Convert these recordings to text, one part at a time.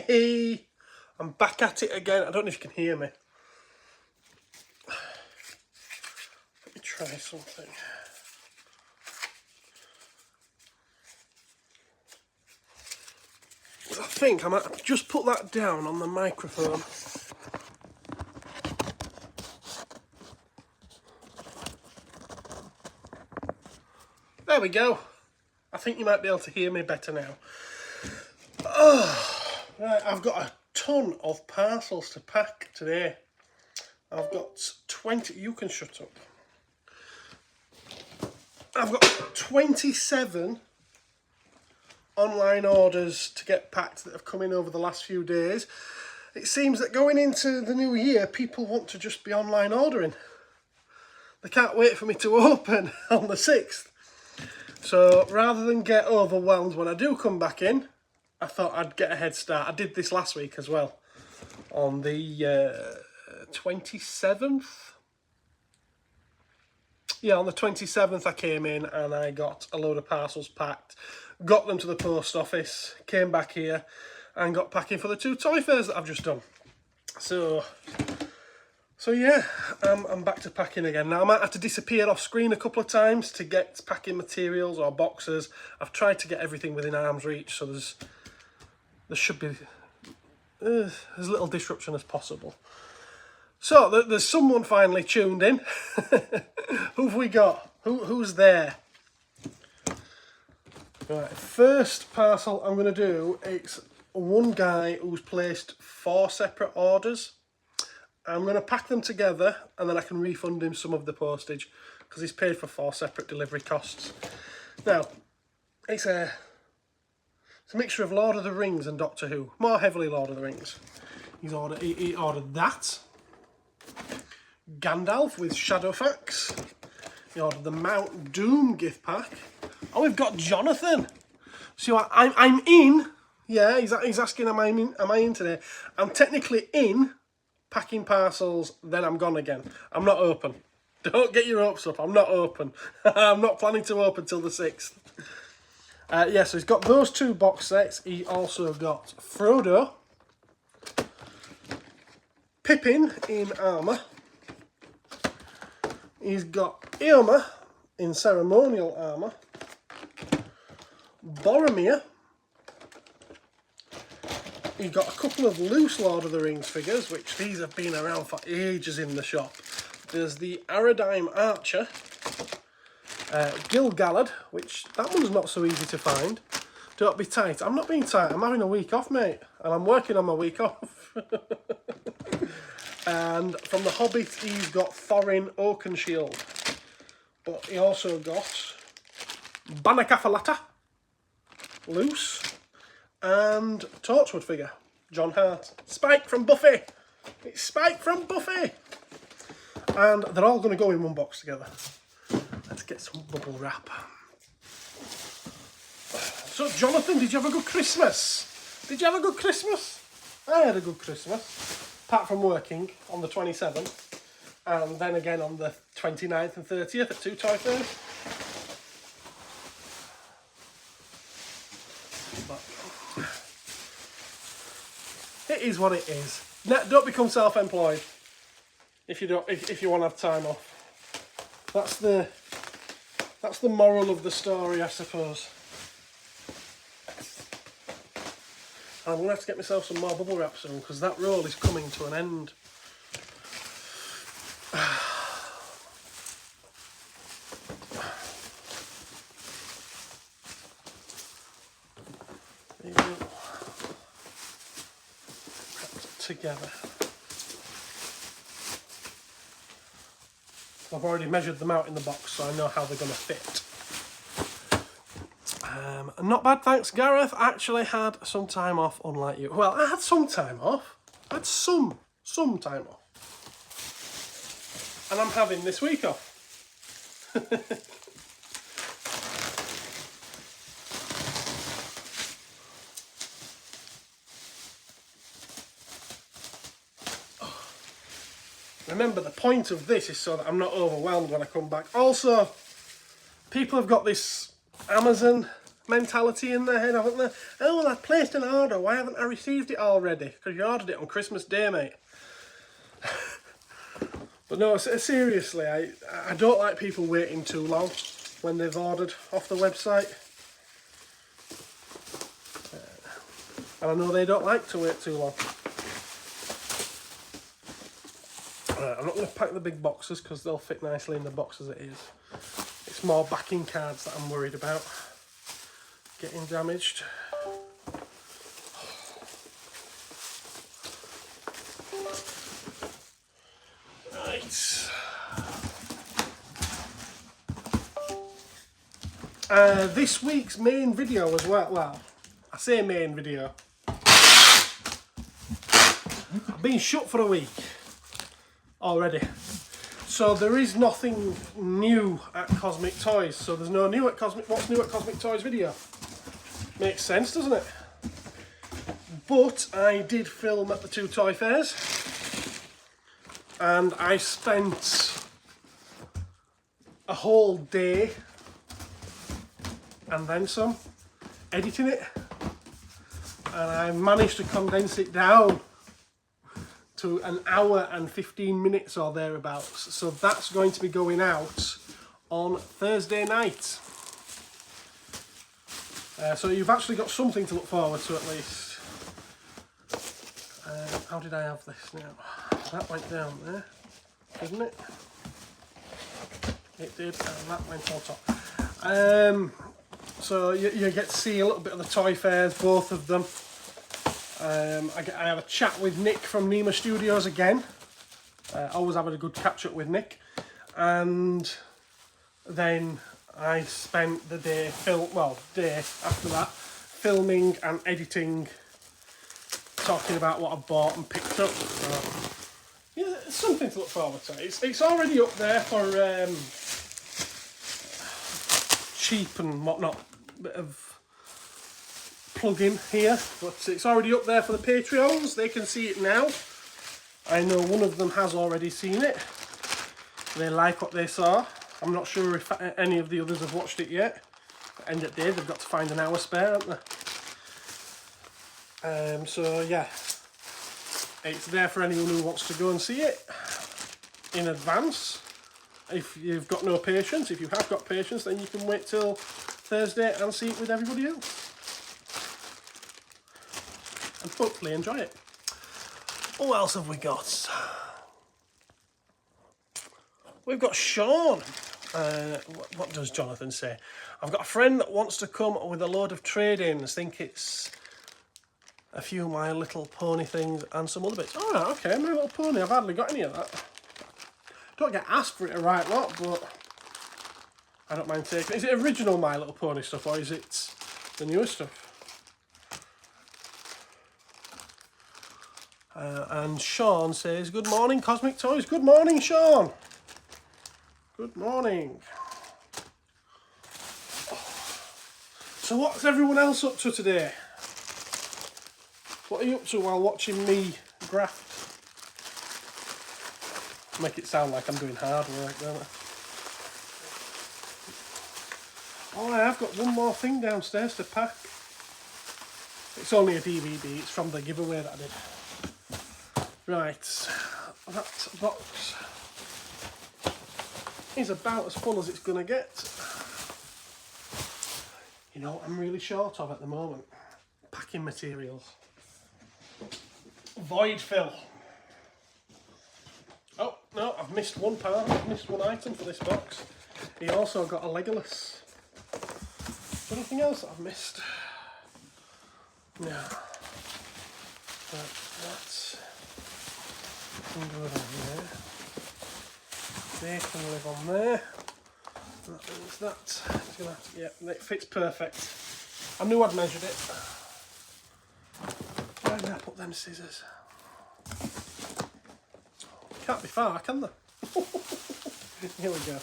Hey, I'm back at it again. I don't know if you can hear me. Let me try something. I think I might just put that down on the microphone. There we go. I think you might be able to hear me better now. Oh, right, I've got a ton of parcels to pack today. I've got 20, you can shut up. I've got 27 online orders to get packed that have come in over the last few days. It seems that going into the new year, people want to just be online ordering. They can't wait for me to open on the 6th. So rather than get overwhelmed when I do come back in, I thought I'd get a head start. I did this last week as well, on the 27th. Yeah, on the 27th I came in and I got a load of parcels packed, got them to the post office, came back here and got packing for the 2 toy fairs that I've just done. So yeah, I'm back to packing again. Now I might have to disappear off screen a couple of times to get packing materials or boxes. I've tried to get everything within arm's reach, so there should be as little disruption as possible. So there's someone finally tuned in. Who've we got? Who's there? Right, first parcel I'm going to do, it's one guy who's placed 4 separate orders. I'm going to pack them together and then I can refund him some of the postage because he's paid for 4 separate delivery costs. Now, it's a mixture of Lord of the Rings and Doctor Who. More heavily Lord of the Rings. He ordered that. Gandalf with Shadowfax. He ordered the Mount Doom gift pack. Oh, we've got Jonathan. So I'm in. Yeah, he's asking, am I in today? I'm technically in, packing parcels, then I'm gone again. I'm not open. Don't get your hopes up. I'm not open. I'm not planning to open till the 6th. Yeah, so he's got those 2 box sets. He also got Frodo, Pippin in armour. He's got Eomer in ceremonial armour. Boromir. He's got a couple of loose Lord of the Rings figures, which these have been around for ages in the shop. There's the Aradime Archer, Gil-galad, which that one's not so easy to find. Don't be tight. I'm not being tight. I'm having a week off, mate, and I'm working on my week off. And from The Hobbit, he's got Thorin Oakenshield, but he also got Banacafalata, loose, and Torchwood figure, John Hart. Spike from Buffy. It's Spike from Buffy. And they're all going to go in one box together. Let's get some bubble wrap. So, Jonathan, did you have a good Christmas? Did you have a good Christmas? I had a good Christmas, apart from working on the 27th, and then again on the 29th and 30th at 2 toy fairs. It is what it is. Don't become self-employed if you don't. If you want to have time off, that's the moral of the story, I suppose. And I'm gonna have to get myself some more bubble wrap soon because that roll is coming to an end. There you go. Together. I've already measured them out in the box, so I know how they're going to fit. Not bad, thanks, Gareth. I actually had some time off, unlike you. Well, I had some time off. I had some time off. And I'm having this week off. Remember, the point of this is so that I'm not overwhelmed when I come back. Also, people have got this Amazon mentality in their head, haven't they? Oh, well, I placed an order. Why haven't I received it already? Because you ordered it on Christmas Day, mate. But no, seriously, I don't like people waiting too long when they've ordered off the website. And I know they don't like to wait too long. I'm not going to pack the big boxes because they'll fit nicely in the box as it is. It's more backing cards that I'm worried about getting damaged. Right. This week's main video as well, I say main video. I've been shut for a week already. So there is nothing new at Cosmic Toys. So there's no new at what's new at Cosmic Toys video. Makes sense, doesn't it? But I did film at the 2 toy fairs. And I spent a whole day and then some editing it. And I managed to condense it down to an hour and 15 minutes or thereabouts. So that's going to be going out on Thursday night. So you've actually got something to look forward to at least. How did I have this now? That went down there, didn't it? It did, and that went on top. So you get to see a little bit of the toy fairs, both of them. I have a chat with Nick from Nima Studios again. Always having a good catch up with Nick. And then I spent the day day after that filming and editing, talking about what I bought and picked up. So, yeah, it's something to look forward to. It's already up there for cheap and whatnot. Bit of plug-in here, but it's already up there for the Patreons. They can see it now. I know one of them has already seen it. They like what they saw. I'm not sure if any of the others have watched it yet. At the end of the day, they've got to find an hour spare, haven't they? So yeah, it's there for anyone who wants to go and see it in advance. If you've got no patience, if you have got patience, then you can wait till Thursday and see it with everybody else. And hopefully enjoy it. What else have we got? We've got Sean. What does Jonathan say? I've got a friend that wants to come with a load of trade-ins. Think it's a few My Little Pony things and some other bits. Oh, right, okay, My Little Pony. I've hardly got any of that. Don't get asked for it a right lot, but I don't mind taking it. Is it original My Little Pony stuff or is it the newer stuff? And Sean says, good morning, Cosmic Toys. Good morning, Sean. Good morning. So what's everyone else up to today? What are you up to while watching me graft? Make it sound like I'm doing hard work, don't I? Oh, I have got one more thing downstairs to pack. It's only a DVD. It's from the giveaway that I did. Right, that box is about as full as it's going to get. You know what I'm really short of at the moment? Packing materials. Void fill. Oh, no, I've missed one part. I've missed one item for this box. He also got a Legolas. Anything else that I've missed? No. That's... can go down there. They can live on there. That means that. It's gonna have to, yeah, it fits perfect. I knew I'd measured it. Where did I put them scissors? Can't be far, can they? Here we go.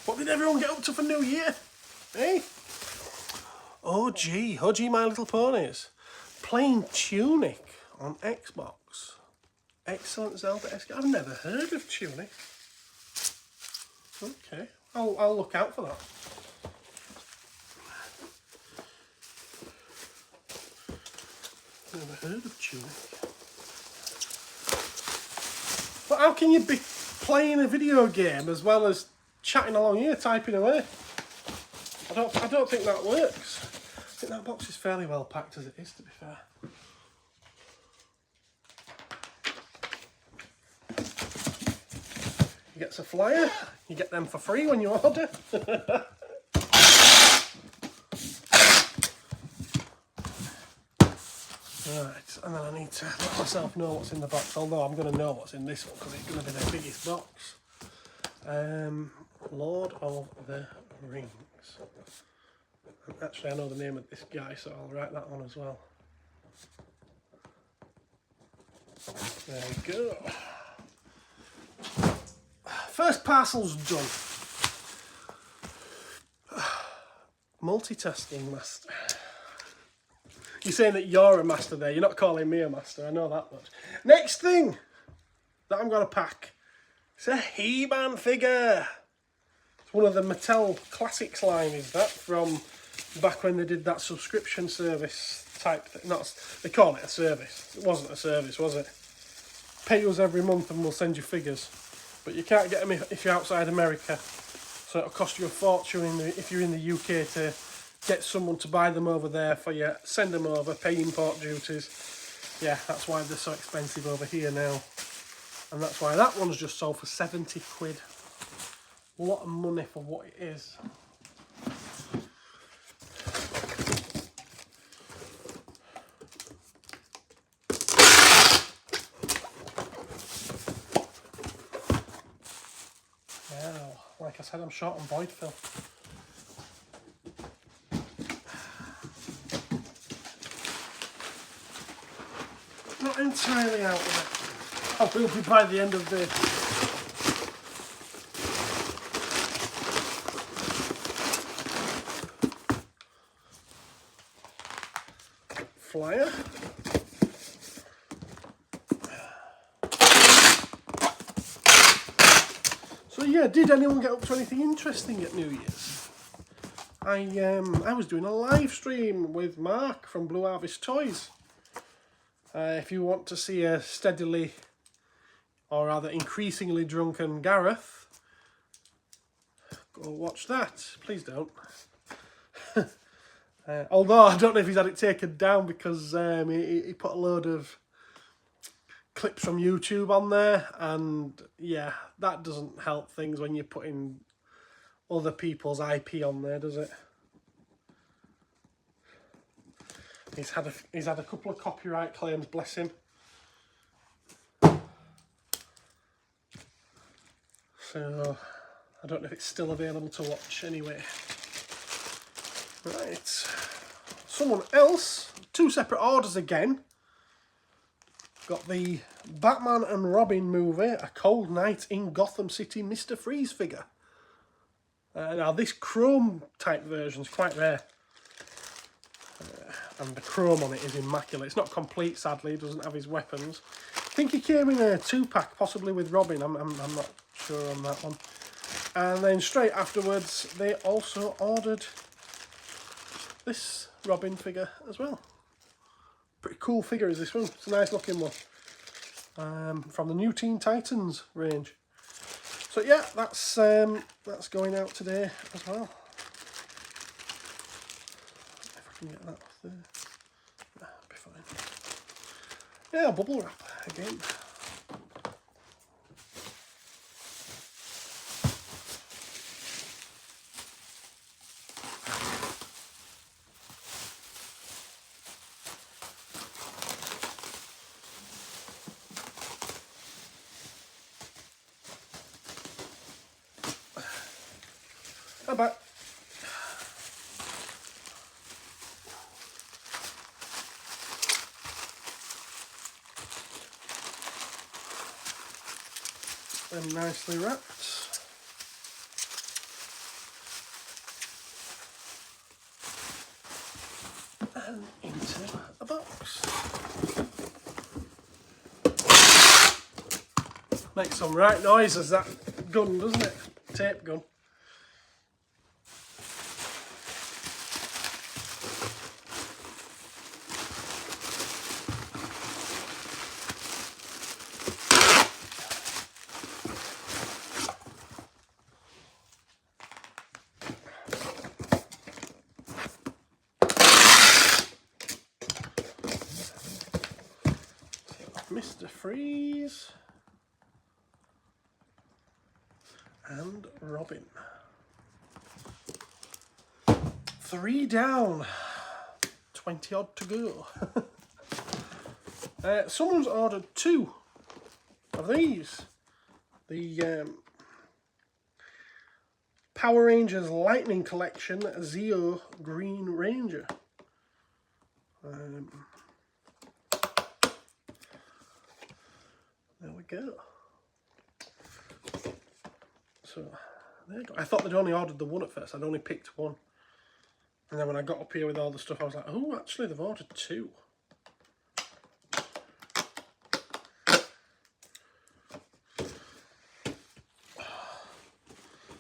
What did everyone get up to for New Year? Eh? OG My Little Ponies. Playing Tunic on Xbox. Excellent Zelda-esque. I've never heard of Tunic. Okay, I'll look out for that. Never heard of Tunic. But how can you be playing a video game as well as chatting along here, typing away? I don't think that works. I think that box is fairly well packed as it is, to be fair. You get a flyer, you get them for free when you order. Right, and then I need to let myself know what's in the box, although I'm going to know what's in this one because it's going to be the biggest box. Lord of the Rings. Actually, I know the name of this guy, so I'll write that on as well. There we go. First parcel's done. Multitasking master. You're saying that you're a master there. You're not calling me a master. I know that much. Next thing that I'm going to pack. It's a He-Man figure. It's one of the Mattel Classics line, is that, from back when they did that subscription service type thing. They call it a service. It wasn't a service, was it? Pay us every month and we'll send you figures. But you can't get them if you're outside America. So it'll cost you a fortune if you're in the UK to get someone to buy them over there for you, send them over, pay import duties. Yeah, that's why they're so expensive over here now. And that's why that one's just sold for 70 quid. A lot of money for what it is. Now, like I said, I'm short on void fill. Not entirely out of it. I will be by the end of this. Flyer. So yeah, did anyone get up to anything interesting at New Year's? I was doing a live stream with Mark from Blue Harvest Toys. If you want to see a steadily, or rather increasingly drunken Gareth, go watch that. Please don't. Although I don't know if he's had it taken down because he put a load of clips from YouTube on there, and yeah, that doesn't help things when you're putting other people's IP on there, does it? He's had a couple of copyright claims, bless him. So I don't know if it's still available to watch anyway. Right, someone else, two separate orders again. Got the Batman and Robin movie, A Cold Night in Gotham City Mr. Freeze figure. Now this chrome type version is quite rare. And the chrome on it is immaculate. It's not complete, sadly. It doesn't have his weapons. I think he came in a 2-pack, possibly with Robin. I'm not sure on that one. And then straight afterwards, they also ordered this Robin figure as well. Pretty cool figure is this one. It's a nice looking one. From the new Teen Titans range. So yeah, that's going out today as well. If I can get that off there. That'll be fine. Yeah, bubble wrap again. I'm back. And nicely wrapped. box. Makes some right noises, that gun, doesn't it? Tape gun. Mr. Freeze and Robin. 3 down, 20 odd to go. Someone's ordered 2 of these. The Power Rangers Lightning Collection Zeo Green Ranger. There we go. So, there you go. I thought they'd only ordered the one at first. I'd only picked one. And then when I got up here with all the stuff, I was like, oh, actually, they've ordered 2.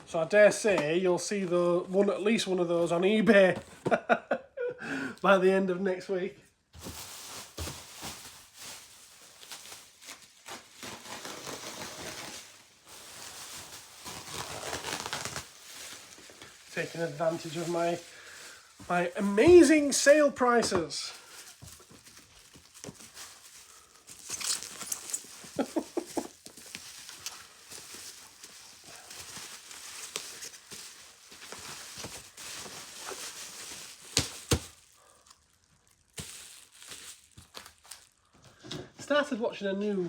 So I dare say you'll see at least one of those on eBay by the end of next week. Taking advantage of my amazing sale prices. Started watching a new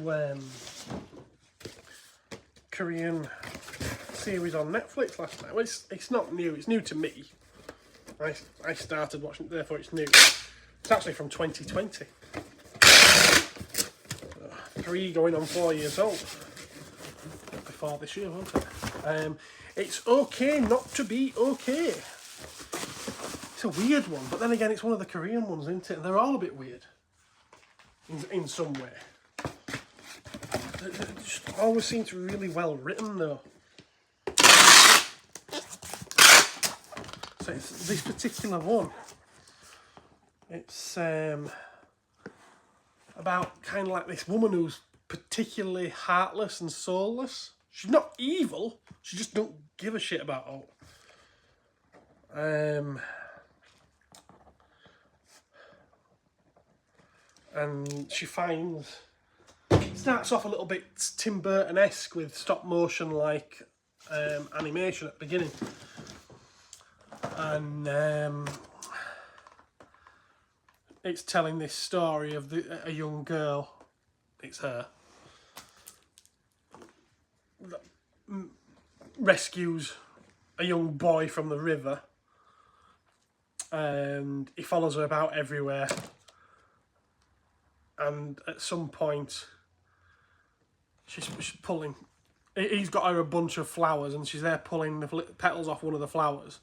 Korean series on Netflix last night. Well, it's not new, it's new to me. I started watching it, therefore it's new. It's actually from 2020. 3 going on 4 years old. Before this year, won't it? It's okay not to be okay. It's a weird one, but then again, it's one of the Korean ones, isn't it? And they're all a bit weird. In some way. They just always seem to be really well written though. So it's this particular one. It's about kind of like this woman who's particularly heartless and soulless. She's not evil, she just don't give a shit about all. And she finds, starts off a little bit Tim Burton-esque with stop motion like animation at the beginning, and it's telling this story of a young girl, it's her, that rescues a young boy from the river, and he follows her about everywhere. And at some point, she's pulling, he's got her a bunch of flowers and she's there pulling the petals off one of the flowers.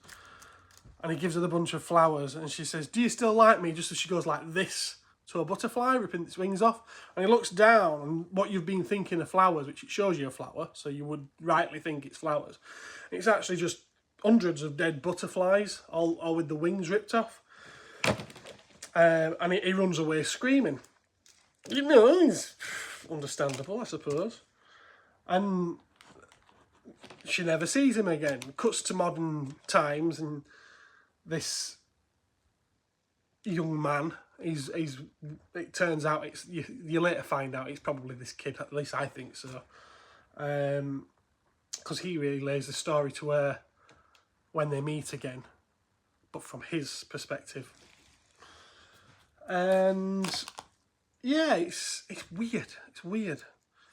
And he gives her the bunch of flowers and she says, do you still like me? Just as she goes like this to a butterfly, ripping its wings off. And he looks down and what you've been thinking of flowers, which it shows you a flower, so you would rightly think it's flowers. It's actually just hundreds of dead butterflies, all with the wings ripped off. And he runs away screaming. You know, it's understandable, I suppose. And she never sees him again. Cuts to modern times, and this young man, it turns out, you later find out it's probably this kid, at least I think so. Because he relays the story to her when they meet again, but from his perspective. And yeah, it's weird. It's weird.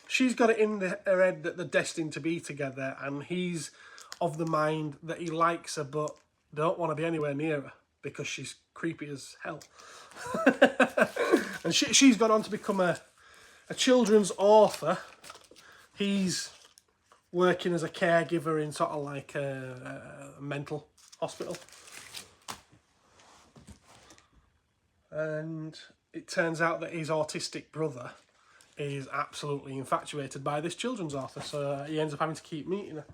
She's got it in her head that they're destined to be together, and he's of the mind that he likes her but don't want to be anywhere near her because she's creepy as hell. And she's gone on to become a children's author. He's working as a caregiver in sort of like a mental hospital. And it turns out that his autistic brother is absolutely infatuated by this children's author, so he ends up having to keep meeting her.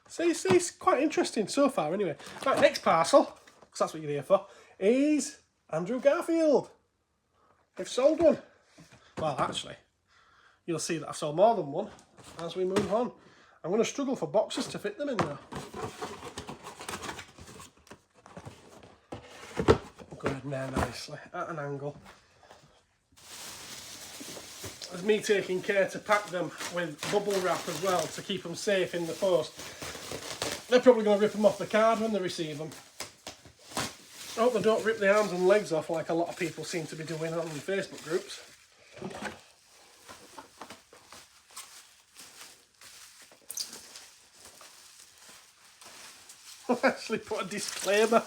So it's quite interesting so far anyway. Right, next parcel, because that's what you're here for, is Andrew Garfield. I've sold one. Well, actually, you'll see that I've sold more than one as we move on. I'm going to struggle for boxes to fit them in there. Go ahead in there nicely, at an angle. There's me taking care to pack them with bubble wrap as well to keep them safe in the post. They're probably going to rip them off the card when they receive them. I hope they don't rip the arms and legs off like a lot of people seem to be doing on Facebook groups. I actually put a disclaimer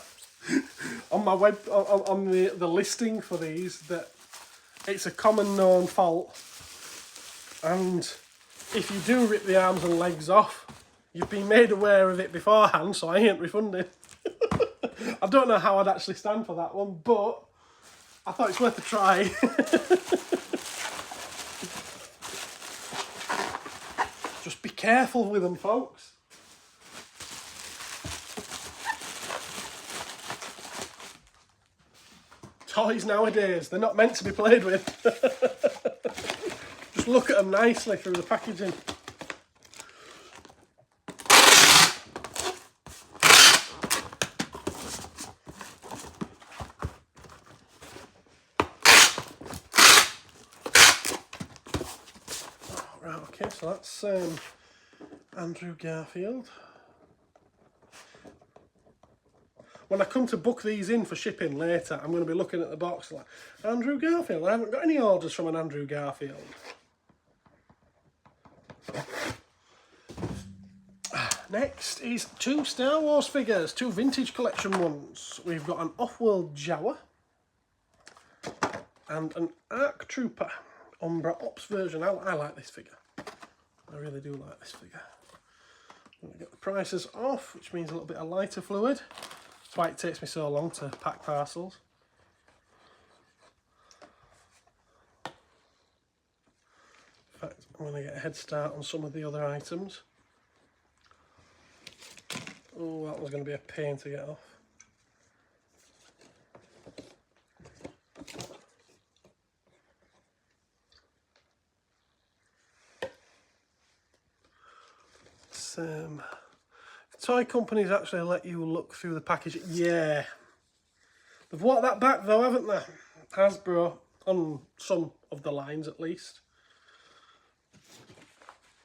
on my web on the listing for these that it's a common known fault, and if you do rip the arms and legs off, you've been made aware of it beforehand, so I ain't refunding. I don't know how I'd actually stand for that one, but I thought it's worth a try. Just be careful with them, folks. Toys nowadays, they're not meant to be played with. Just look at them nicely through the packaging. Right, okay, so that's Andrew Garfield. When I come to book these in for shipping later, I'm going to be looking at the box like, Andrew Garfield, I haven't got any orders from an Andrew Garfield. Next is 2 Star Wars figures, 2 vintage collection ones. We've got an Off-World Jawa and an ARC Trooper Umbra Ops version. I like this figure. I really do like this figure. I'm going to get the prices off, which means a little bit of lighter fluid. That's why it takes me so long to pack parcels. In fact, I'm going to get a head start on some of the other items. Oh, that was going to be a pain to get off. Toy companies actually let you look through the package. Yeah. They've walked that back though, haven't they? Hasbro, on some of the lines at least.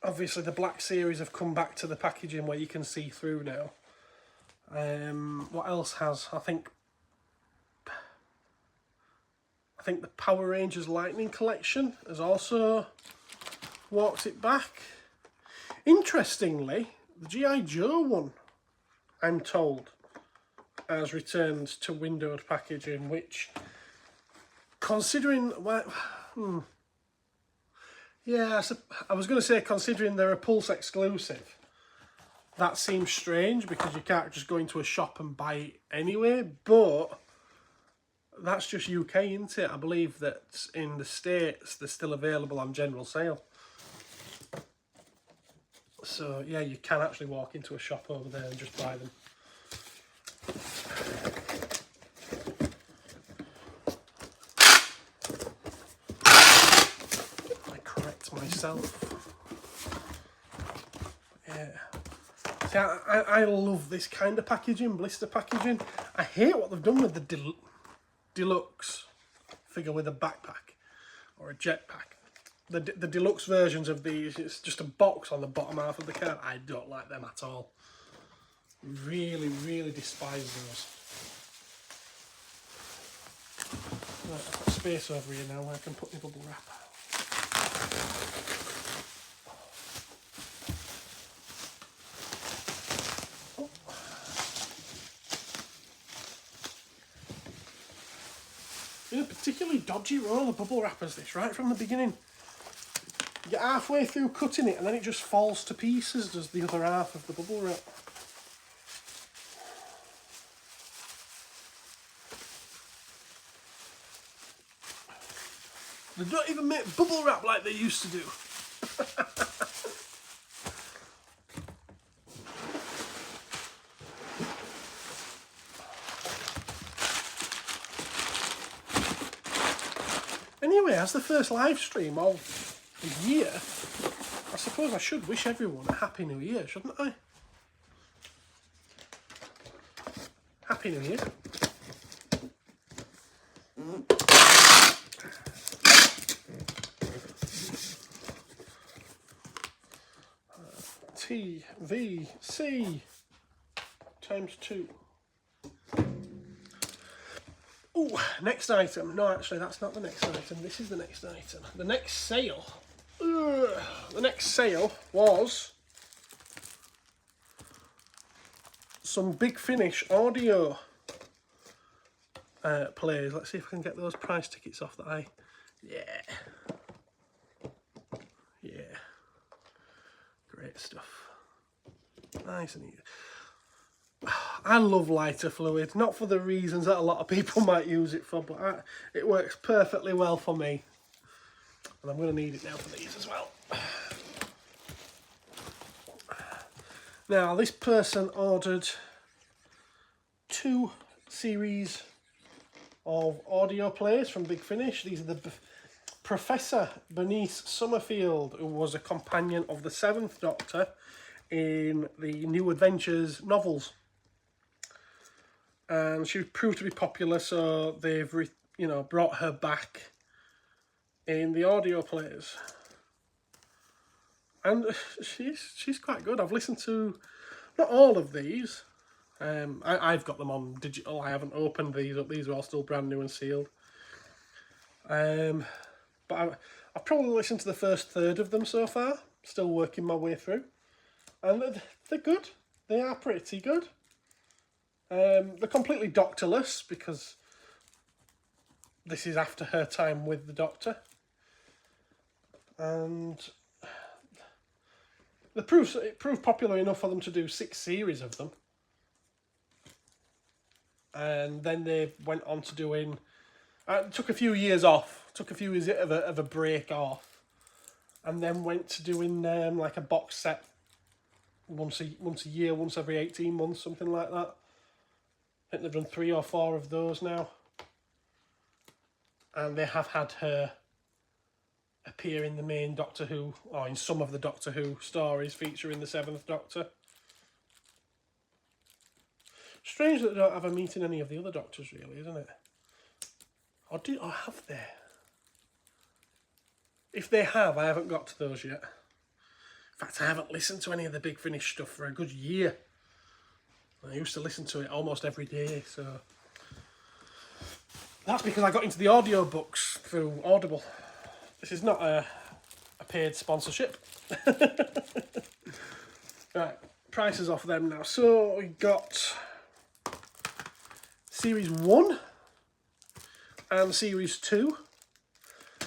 Obviously the Black Series have come back to the packaging where you can see through now. What else has? I think the Power Rangers Lightning Collection has also walked it back. Interestingly, the G.I. Joe one, I'm told, has returned to windowed packaging, which, considering, yeah, I was going to say considering they're a Pulse exclusive, that seems strange because you can't just go into a shop and buy it anyway, but that's just UK, isn't it? I believe that in the States they're still available on general sale. So yeah, you can actually walk into a shop over there and just buy them. I correct myself. Yeah. See, I love this kind of packaging, blister packaging. I hate what they've done with the deluxe figure with a backpack or a jetpack. The deluxe versions of these, it's just a box on the bottom half of the card. I don't like them at all. Really, really despise those. Right, I've got space over here now where I can put my bubble wrap. Oh. In a particularly dodgy roll of bubble wrappers, this, right from the beginning. You get halfway through cutting it and then it just falls to pieces, does the other half of the bubble wrap. They don't even make bubble wrap like they used to do. Anyway, as the first live stream of the year, I suppose I should wish everyone a Happy New Year, shouldn't I? Happy New Year. TVC times 2. Ooh, next item. No, actually, that's not the next item. This is the next item. The next sale. The next sale was some Big Finish audio players. Let's see if I can get those price tickets off that I... Yeah. Yeah. Great stuff. Nice and easy. I love lighter fluid, not for the reasons that a lot of people might use it for, but it works perfectly well for me. And I'm going to need it now for these as well. Now, this person ordered 2 series of audio plays from Big Finish. These are the Professor Bernice Summerfield, who was a companion of the 7th Doctor in the New Adventures novels. And she proved to be popular, so they've brought her back in the audio plays. And she's quite good. I've listened to not all of these. I've got them on digital. I haven't opened these up. These are all still brand new and sealed. But I've probably listened to the first third of them so far. Still working my way through. And they're good. They are pretty good. They're completely doctorless because this is after her time with the Doctor. And it proved popular enough for them to do 6 series of them. And then they went on to doing... took a few years off. Took a few years of a break off. And then went to doing like a box set once a year, once every 18 months, something like that. I think they've done 3 or 4 of those now. And they have had her appear in the main Doctor Who, or in some of the Doctor Who stories featuring the 7th Doctor. Strange that they don't have a meet in any of the other Doctors, really, isn't it? Or have they? If they have, I haven't got to those yet. In fact, I haven't listened to any of the Big Finish stuff for a good year. I used to listen to it almost every day, so... That's because I got into the audio books through Audible. This is not a paid sponsorship. Right, prices off them now. So we got Series 1 and Series 2.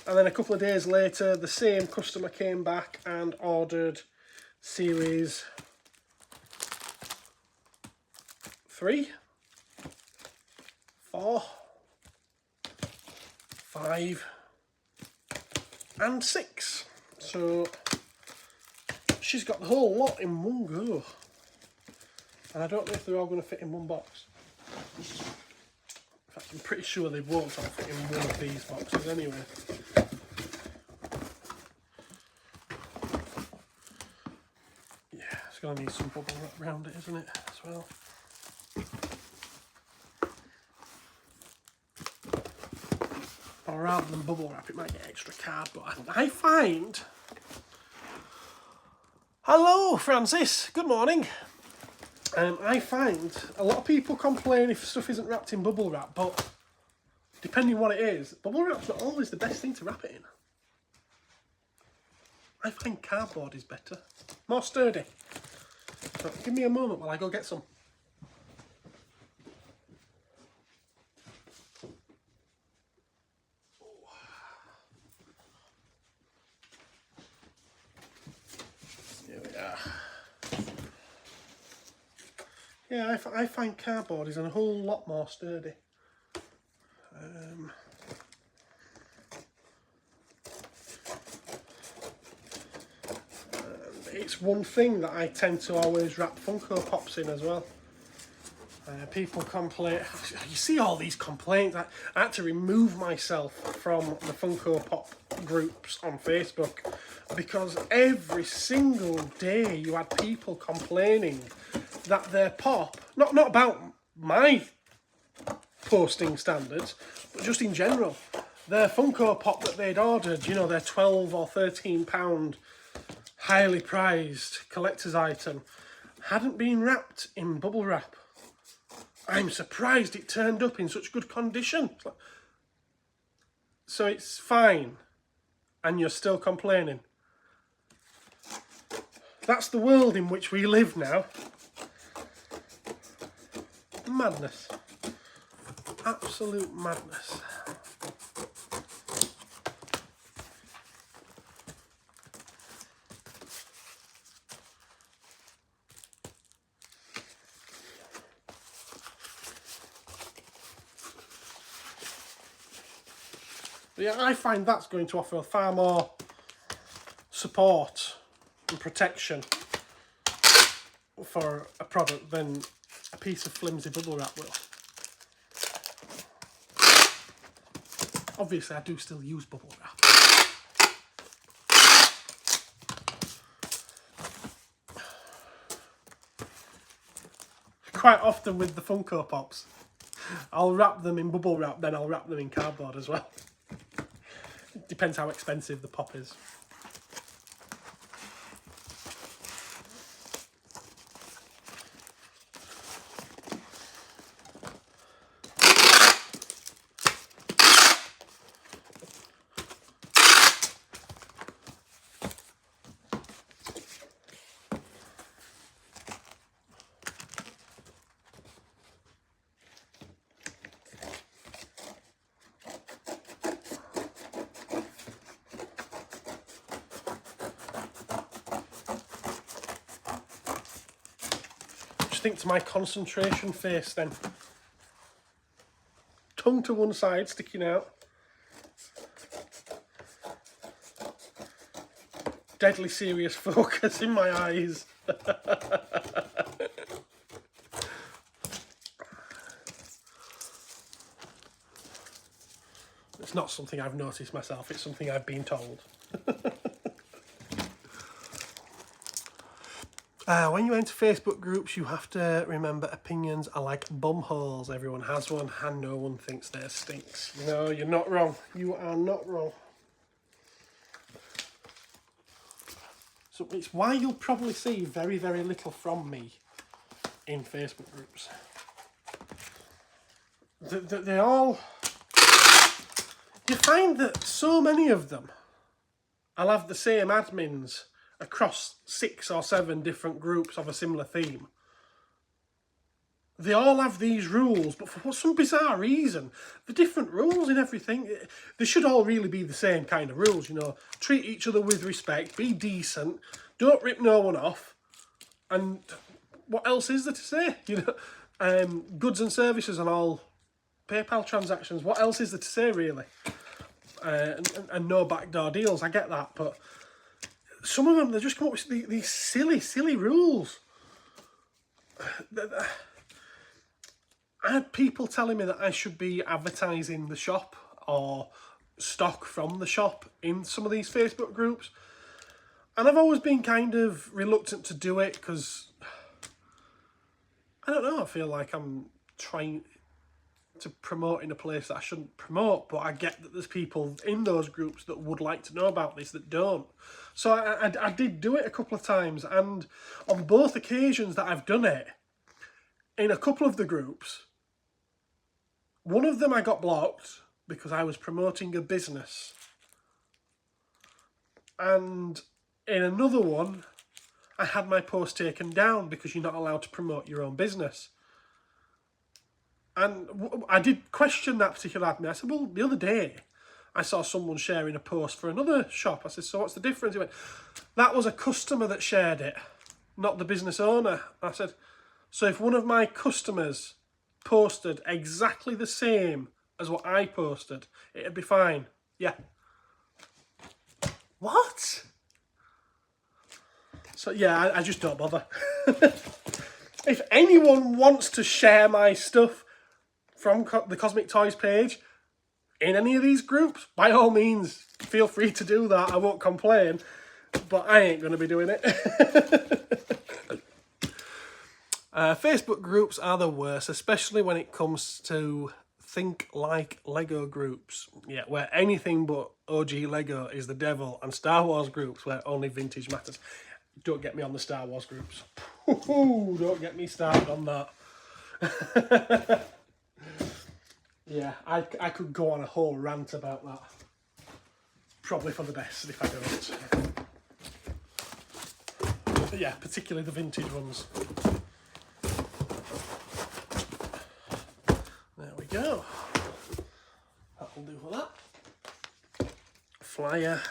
And then a couple of days later, the same customer came back and ordered Series 3, 4, 5, and 6. So she's got the whole lot in one go. And I don't know if they're all going to fit in one box. In fact, I'm pretty sure they won't all fit in one of these boxes anyway. Yeah, it's going to need some bubble wrap around it, isn't it, as well? Or rather than bubble wrap, it might get extra cardboard. I find... Hello, Francis. Good morning. I find a lot of people complain if stuff isn't wrapped in bubble wrap, but depending what it is, bubble wrap's not always the best thing to wrap it in. I find cardboard is better, more sturdy. So give me a moment while I go get some. Here we are. Yeah, I find cardboard is a whole lot more sturdy. it's one thing that I tend to always wrap Funko Pops in as well. People complain. You see all these complaints. I had to remove myself from the Funko Pop groups on Facebook because every single day you had people complaining that their pop, not about my posting standards, but just in general, their Funko Pop that they'd ordered, you know, their £12 or £13 highly prized collector's item, hadn't been wrapped in bubble wrap. I'm surprised it turned up in such good condition. So it's fine, and you're still complaining. That's the world in which we live now. Madness. Absolute madness. Yeah, I find that's going to offer far more support and protection for a product than a piece of flimsy bubble wrap will. Obviously, I do still use bubble wrap. Quite often with the Funko Pops, I'll wrap them in bubble wrap, then I'll wrap them in cardboard as well. Depends how expensive the pop is. Think to my concentration face then. Tongue to one side sticking out. Deadly serious focus in my eyes. It's not something I've noticed myself, it's something I've been told. When you enter Facebook groups, you have to remember opinions are like bumholes. Everyone has one and no one thinks theirs stinks. No, you're not wrong. You are not wrong. So it's why you'll probably see very, very little from me in Facebook groups. They all... You find that so many of them, I'll have the same admins across 6 or 7 different groups of a similar theme. They all have these rules, but for some bizarre reason, the different rules in everything, they should all really be the same kind of rules, you know. Treat each other with respect, be decent, don't rip no one off, and what else is there to say? You know, goods and services and all PayPal transactions, what else is there to say, really? And no backdoor deals, I get that, but some of them, they just come up with these silly, silly rules. I had people telling me that I should be advertising the shop or stock from the shop in some of these Facebook groups. And I've always been kind of reluctant to do it because, I don't know, I feel like I'm trying to promote in a place that I shouldn't promote, but I get that there's people in those groups that would like to know about this that don't. So I did do it a couple of times, and on both occasions that I've done it, in a couple of the groups, one of them I got blocked because I was promoting a business, and in another one I had my post taken down because you're not allowed to promote your own business. And I did question that particular admin. I said, well, the other day I saw someone sharing a post for another shop. I said, so what's the difference? He went, that was a customer that shared it, not the business owner. I said, so if one of my customers posted exactly the same as what I posted, it'd be fine. Yeah. What? So yeah, I just don't bother. If anyone wants to share my stuff from the Cosmic Toys page in any of these groups, by all means, feel free to do that. I won't complain, but I ain't going to be doing it. Facebook groups are the worst, especially when it comes to think like Lego groups. Yeah, where anything but OG Lego is the devil, and Star Wars groups where only vintage matters. Don't get me on the Star Wars groups. Don't get me started on that. Yeah, I could go on a whole rant about that. Probably for the best if I don't. But yeah, particularly the vintage ones. There we go. That'll do for that. Flyer.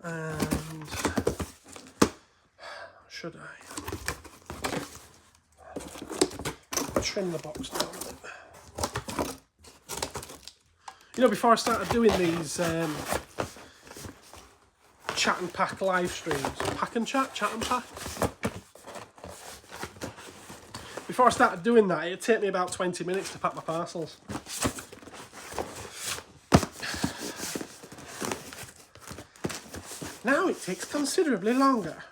And should I trim the box down a bit? You know, before I started doing these chat and pack live streams, pack and chat, chat and pack. Before I started doing that, it'd take me about 20 minutes to pack my parcels. Now it takes considerably longer.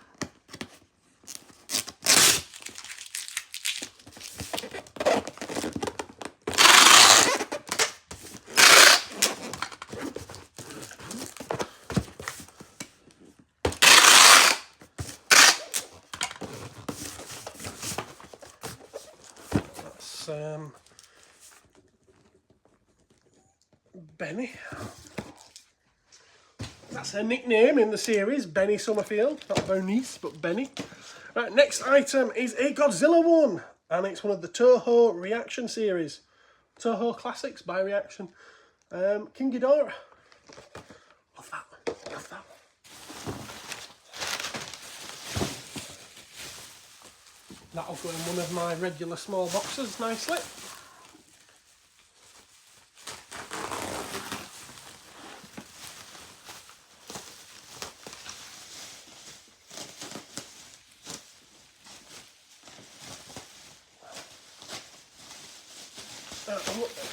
Benny. That's her nickname in the series, Benny Summerfield. Not Bernice, but Benny. Right, next item is a Godzilla one, and it's one of the Toho Reaction series. Toho Classics by Reaction. King Ghidorah. Love that. Love that. That'll go in one of my regular small boxes nicely.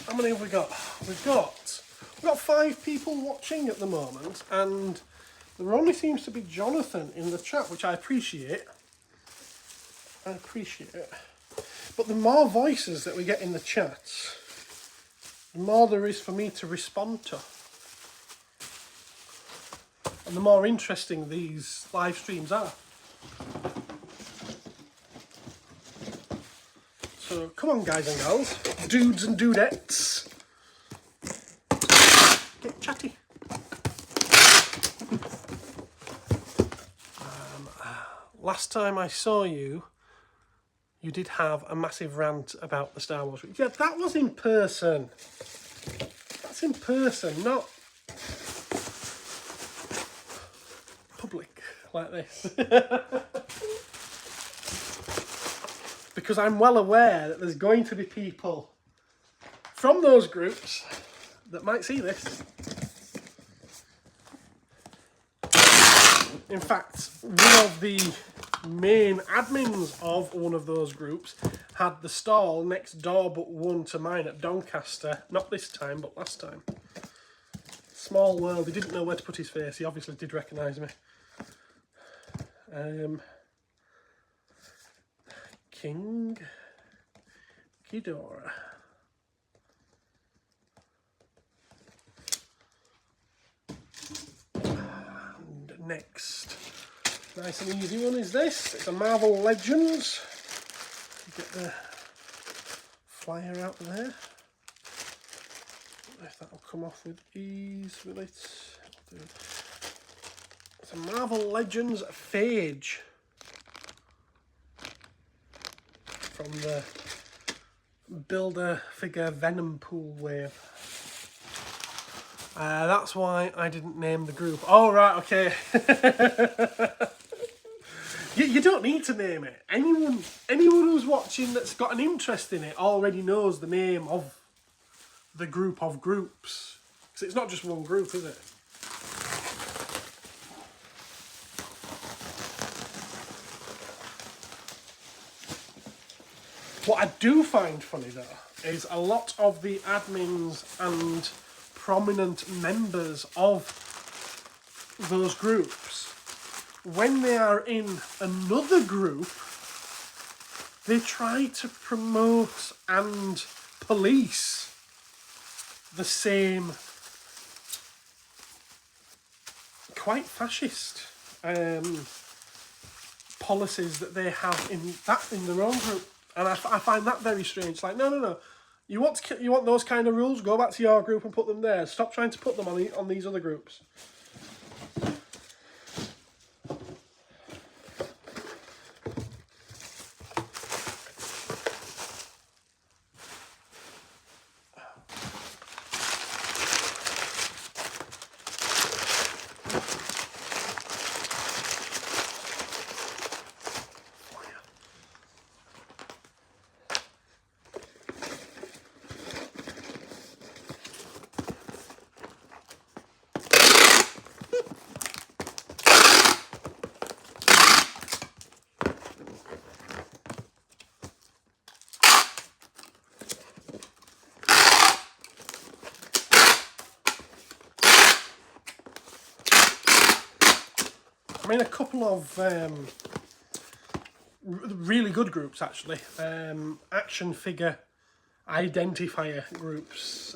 How many have we got? We've got 5 people watching at the moment, and there only seems to be Jonathan in the chat, which I appreciate. But the more voices that we get in the chat, the more there is for me to respond to. And the more interesting these live streams are. So come on, guys and girls, dudes and dudettes, get chatty. Last time I saw you, you did have a massive rant about the Star Wars. Yeah, that was in person. That's in person, not public like this. Because I'm well aware that there's going to be people from those groups that might see this. In fact, one of the main admins of one of those groups had the stall next door but one to mine at Doncaster. Not this time, but last time. Small world. He didn't know where to put his face. He obviously did recognise me. King Ghidorah. And next, nice and easy one is this. It's a Marvel Legends. Get the flyer out there. If that'll come off with ease with it. It's a Marvel Legends Phage. From the Build-A-Figure Venom Pool wave. That's why I didn't name the group. Oh, right, okay. you don't need to name it. Anyone who's watching that's got an interest in it already knows the name of the group of groups. Because it's not just one group, is it? What I do find funny though is a lot of the admins and prominent members of those groups, when they are in another group, they try to promote and police the same quite fascist policies that they have in their own group, and I find that very strange. Like, no. You want those kind of rules? Go back to your group and put them there. Stop trying to put them on these other groups. I mean, a couple of really good groups, actually. Action figure identifier groups,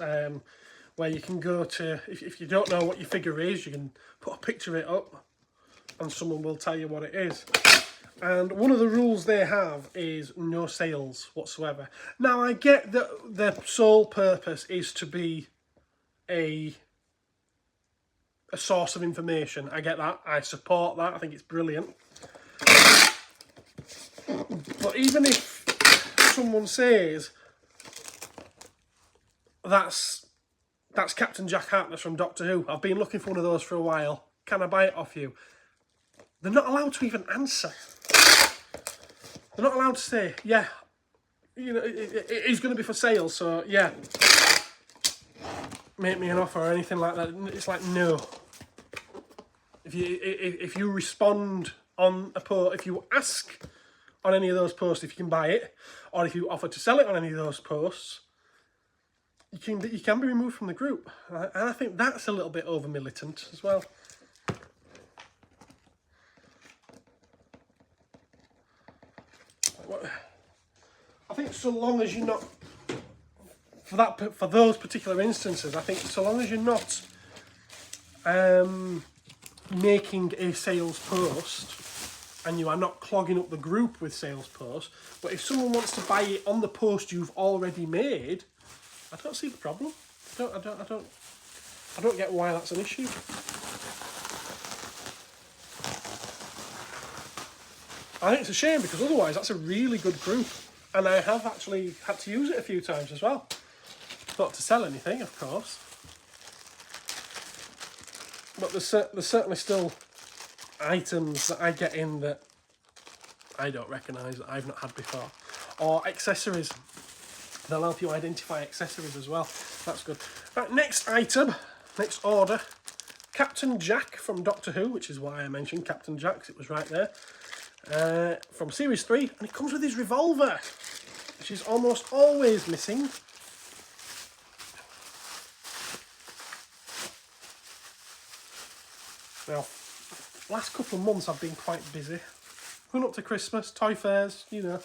where you can go to, if you don't know what your figure is, you can put a picture of it up and someone will tell you what it is. And one of the rules they have is no sales whatsoever. Now, I get that their sole purpose is to be a source of information. I get that. I support that. I think it's brilliant. But even if someone says that's Captain Jack Harkness from Doctor Who, I've been looking for one of those for a while, can I buy it off you? They're not allowed to even answer. They're not allowed to say, yeah, you know, it is going to be for sale, so yeah, make me an offer or anything like that. It's like, no. If you respond on a post, if you ask on any of those posts if you can buy it, or if you offer to sell it on any of those posts, you can be removed from the group. And I think that's a little bit over militant as well. I think so long as you're not, for those particular instances, I think so long as you're not making a sales post and you are not clogging up the group with sales posts, but if someone wants to buy it on the post you've already made, I don't see the problem. I don't get why that's an issue. I think it's a shame, because otherwise that's a really good group, and I have actually had to use it a few times as well. Not to sell anything, of course, but there's certainly still items that I get in that I don't recognise, that I've not had before, or accessories. They'll help you identify accessories as well. That's good. Right, next item, next order, Captain Jack from Doctor Who, which is why I mentioned Captain Jack, 'cause it was right there. From Series 3, and it comes with his revolver, which is almost always missing. Now, last couple of months I've been quite busy. Going up to Christmas, toy fairs, you know,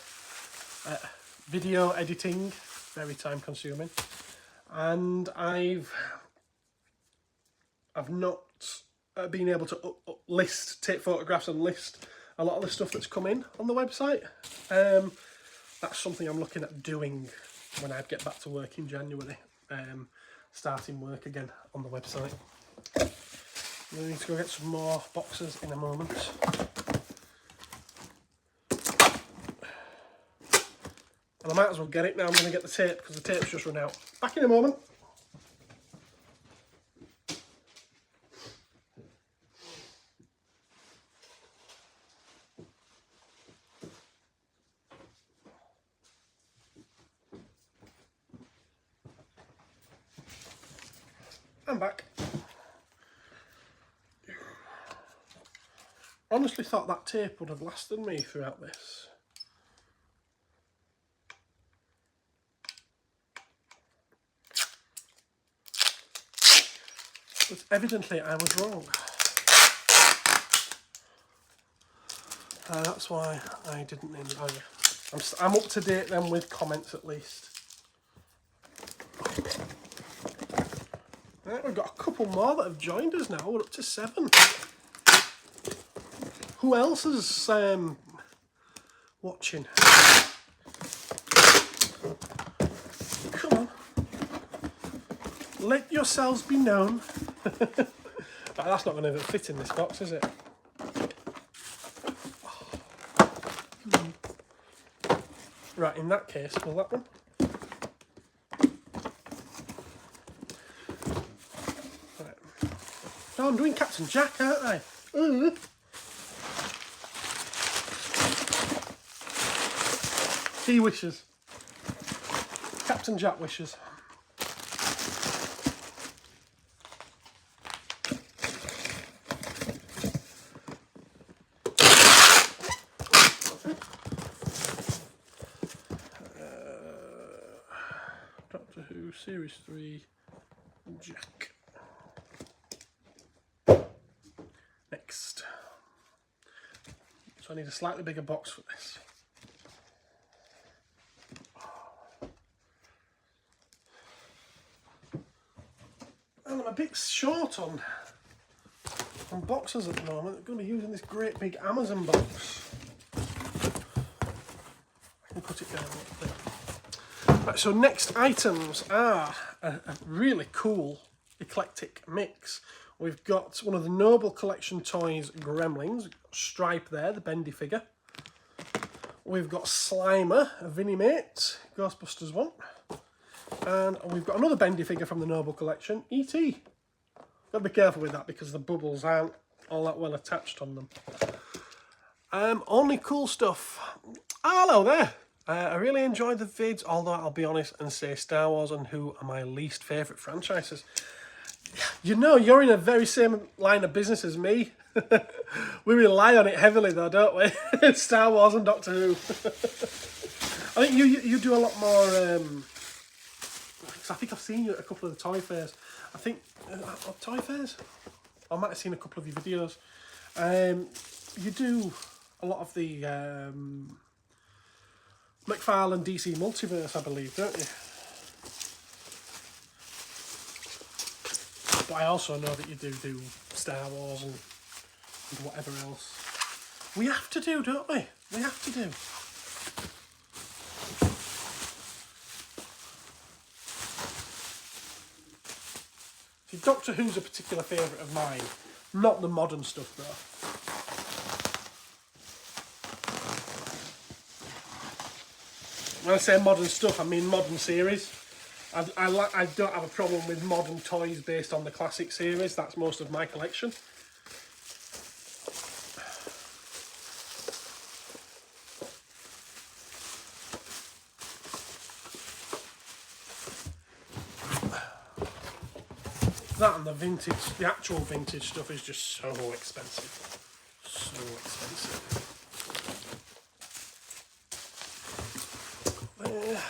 video editing, very time consuming, and I've not been able to take photographs and list a lot of the stuff that's come in on the website. That's something I'm looking at doing when I get back to work in January, starting work again on the website. We need to go get some more boxes in a moment. And I might as well get it now. I'm going to get the tape because the tape's just run out. Back in a moment. I'm back. Honestly thought that tape would have lasted me throughout this. But evidently I was wrong. That's why I didn't name it. Oh yeah, I'm up to date then with comments at least. Right, we've got a couple more that have joined us now. We're up to 7. Who else is watching? Come on. Let yourselves be known. But that's not going to fit in this box, is it? Right, in that case, pull that one. Right. Oh, I'm doing Captain Jack, aren't I? He wishes. Captain Jack wishes. Doctor Who Series 3 Jack. Next. So I need a slightly bigger box for this. And I'm a bit short on boxes at the moment. I'm going to be using this great big Amazon box. I can put it down like that. Right, so next items are a really cool eclectic mix. We've got one of the Noble Collection Toys Gremlins, Stripe there, the bendy figure. We've got Slimer, a Vinimate, Ghostbusters one. And we've got another bendy figure from the Noble Collection, E.T. Got to be careful with that because the bubbles aren't all that well attached on them. Only cool stuff. Hello there. I really enjoyed the vids, although I'll be honest and say Star Wars and Who are my least favourite franchises. You know, you're in a very same line of business as me. We rely on it heavily though, don't we? Star Wars and Doctor Who. I think you do a lot more... I think I've seen you at a couple of the toy fairs. I think... toy fairs? I might have seen a couple of your videos. You do a lot of the McFarlane DC Multiverse, I believe, don't you? But I also know that you do Star Wars and whatever else. We have to do, don't we? We have to do. See, Doctor Who's a particular favourite of mine. Not the modern stuff, though. When I say modern stuff, I mean modern series. I don't have a problem with modern toys based on the classic series. That's most of my collection. That and the vintage, the actual vintage stuff is just so expensive. So expensive. There.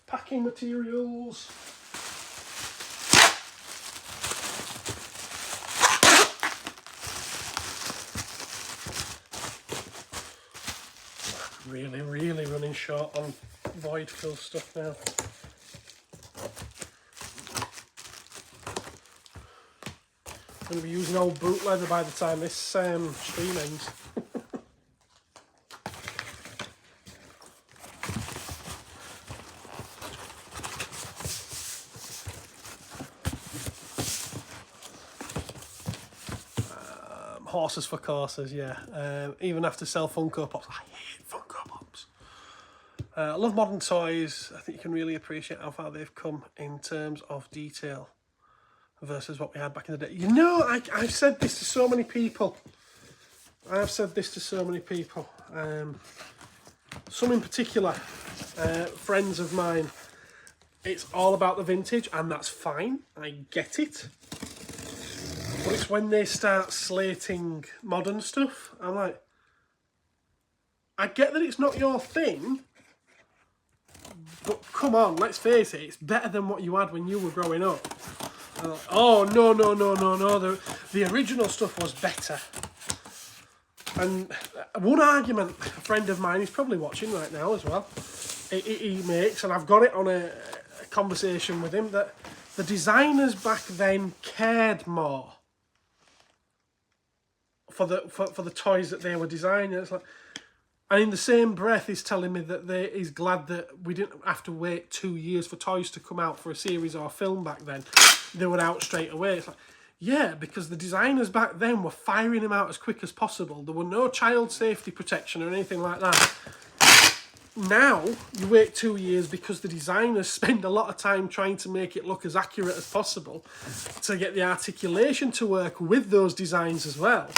Packing materials. Really running short on void fill stuff now. I'm going to be using old boot leather by the time this stream ends. Horses for courses, yeah. Even after sell Funko Pops, I hate Funko Pops. I love modern toys. I think you can really appreciate how far they've come in terms of detail versus what we had back in the day. You know, I've said this to so many people. I've said this to so many people. Some in particular, friends of mine. It's all about the vintage, and that's fine. I get it. But it's when they start slating modern stuff, I'm like, I get that it's not your thing, but come on, let's face it, it's better than what you had when you were growing up. Oh, no, no, no, no, no, the original stuff was better. And one argument a friend of mine, he's probably watching right now as well, he makes, and I've got it on a conversation with him, that the designers back then cared more for the toys that they were designing. It's like, and in the same breath, he's telling me that he's glad that we didn't have to wait 2 years for toys to come out for a series or a film back then. They were out straight away. It's like, yeah, because the designers back then were firing them out as quick as possible. There were no child safety protection or anything like that. Now, you wait 2 years because the designers spend a lot of time trying to make it look as accurate as possible to get the articulation to work with those designs as well.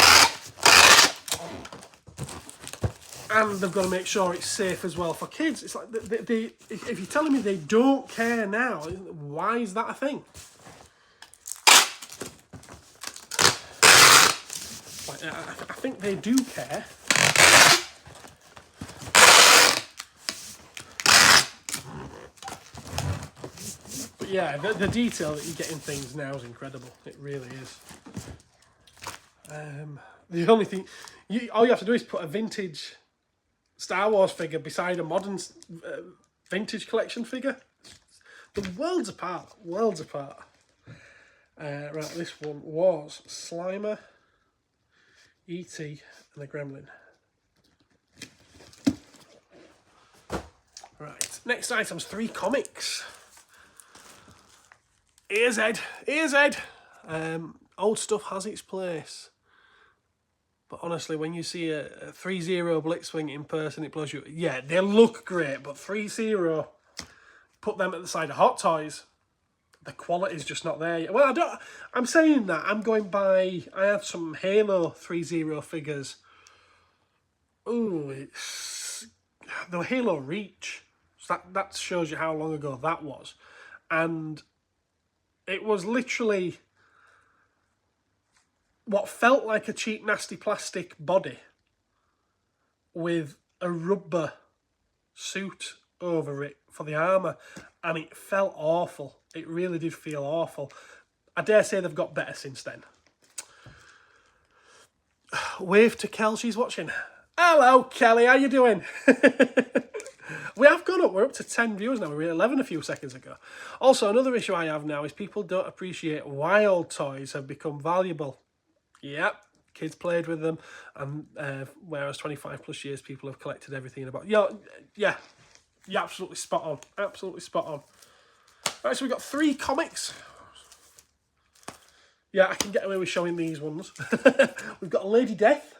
And they've got to make sure it's safe as well for kids. It's like, if you're telling me they don't care now, why is that a thing? I think they do care. But yeah, the detail that you get in things now is incredible. It really is. The only thing, all you have to do is put a vintage Star Wars figure beside a modern vintage collection figure. The worlds apart, worlds apart. Right, this one was Slimer, E.T. and the Gremlin. Right, next item's 3 comics. Here's Ed, here's Ed. Old stuff has its place. But honestly, when you see a 3-0 Blitzwing in person, it blows you. Yeah, they look great, but 3-0, put them at the side of Hot Toys, the quality's just not there yet. Well, I'm saying that. I'm going by... I had some Halo 3-0 figures. Ooh, it's... The Halo Reach. So that shows you how long ago that was. And it was literally what felt like a cheap, nasty plastic body with a rubber suit over it for the armour. And it felt awful. It really did feel awful. I dare say they've got better since then. Wave to Kel, she's watching. Hello, Kelly, how you doing? We have gone up. We're up to 10 viewers now. We were 11 a few seconds ago. Also, another issue I have now is people don't appreciate why old toys have become valuable. Yep, kids played with them, and whereas 25 plus years people have collected everything about. Yeah, you're absolutely spot on. Absolutely spot on. Right, so we've got 3 comics. Yeah, I can get away with showing these ones. We've got a Lady Death.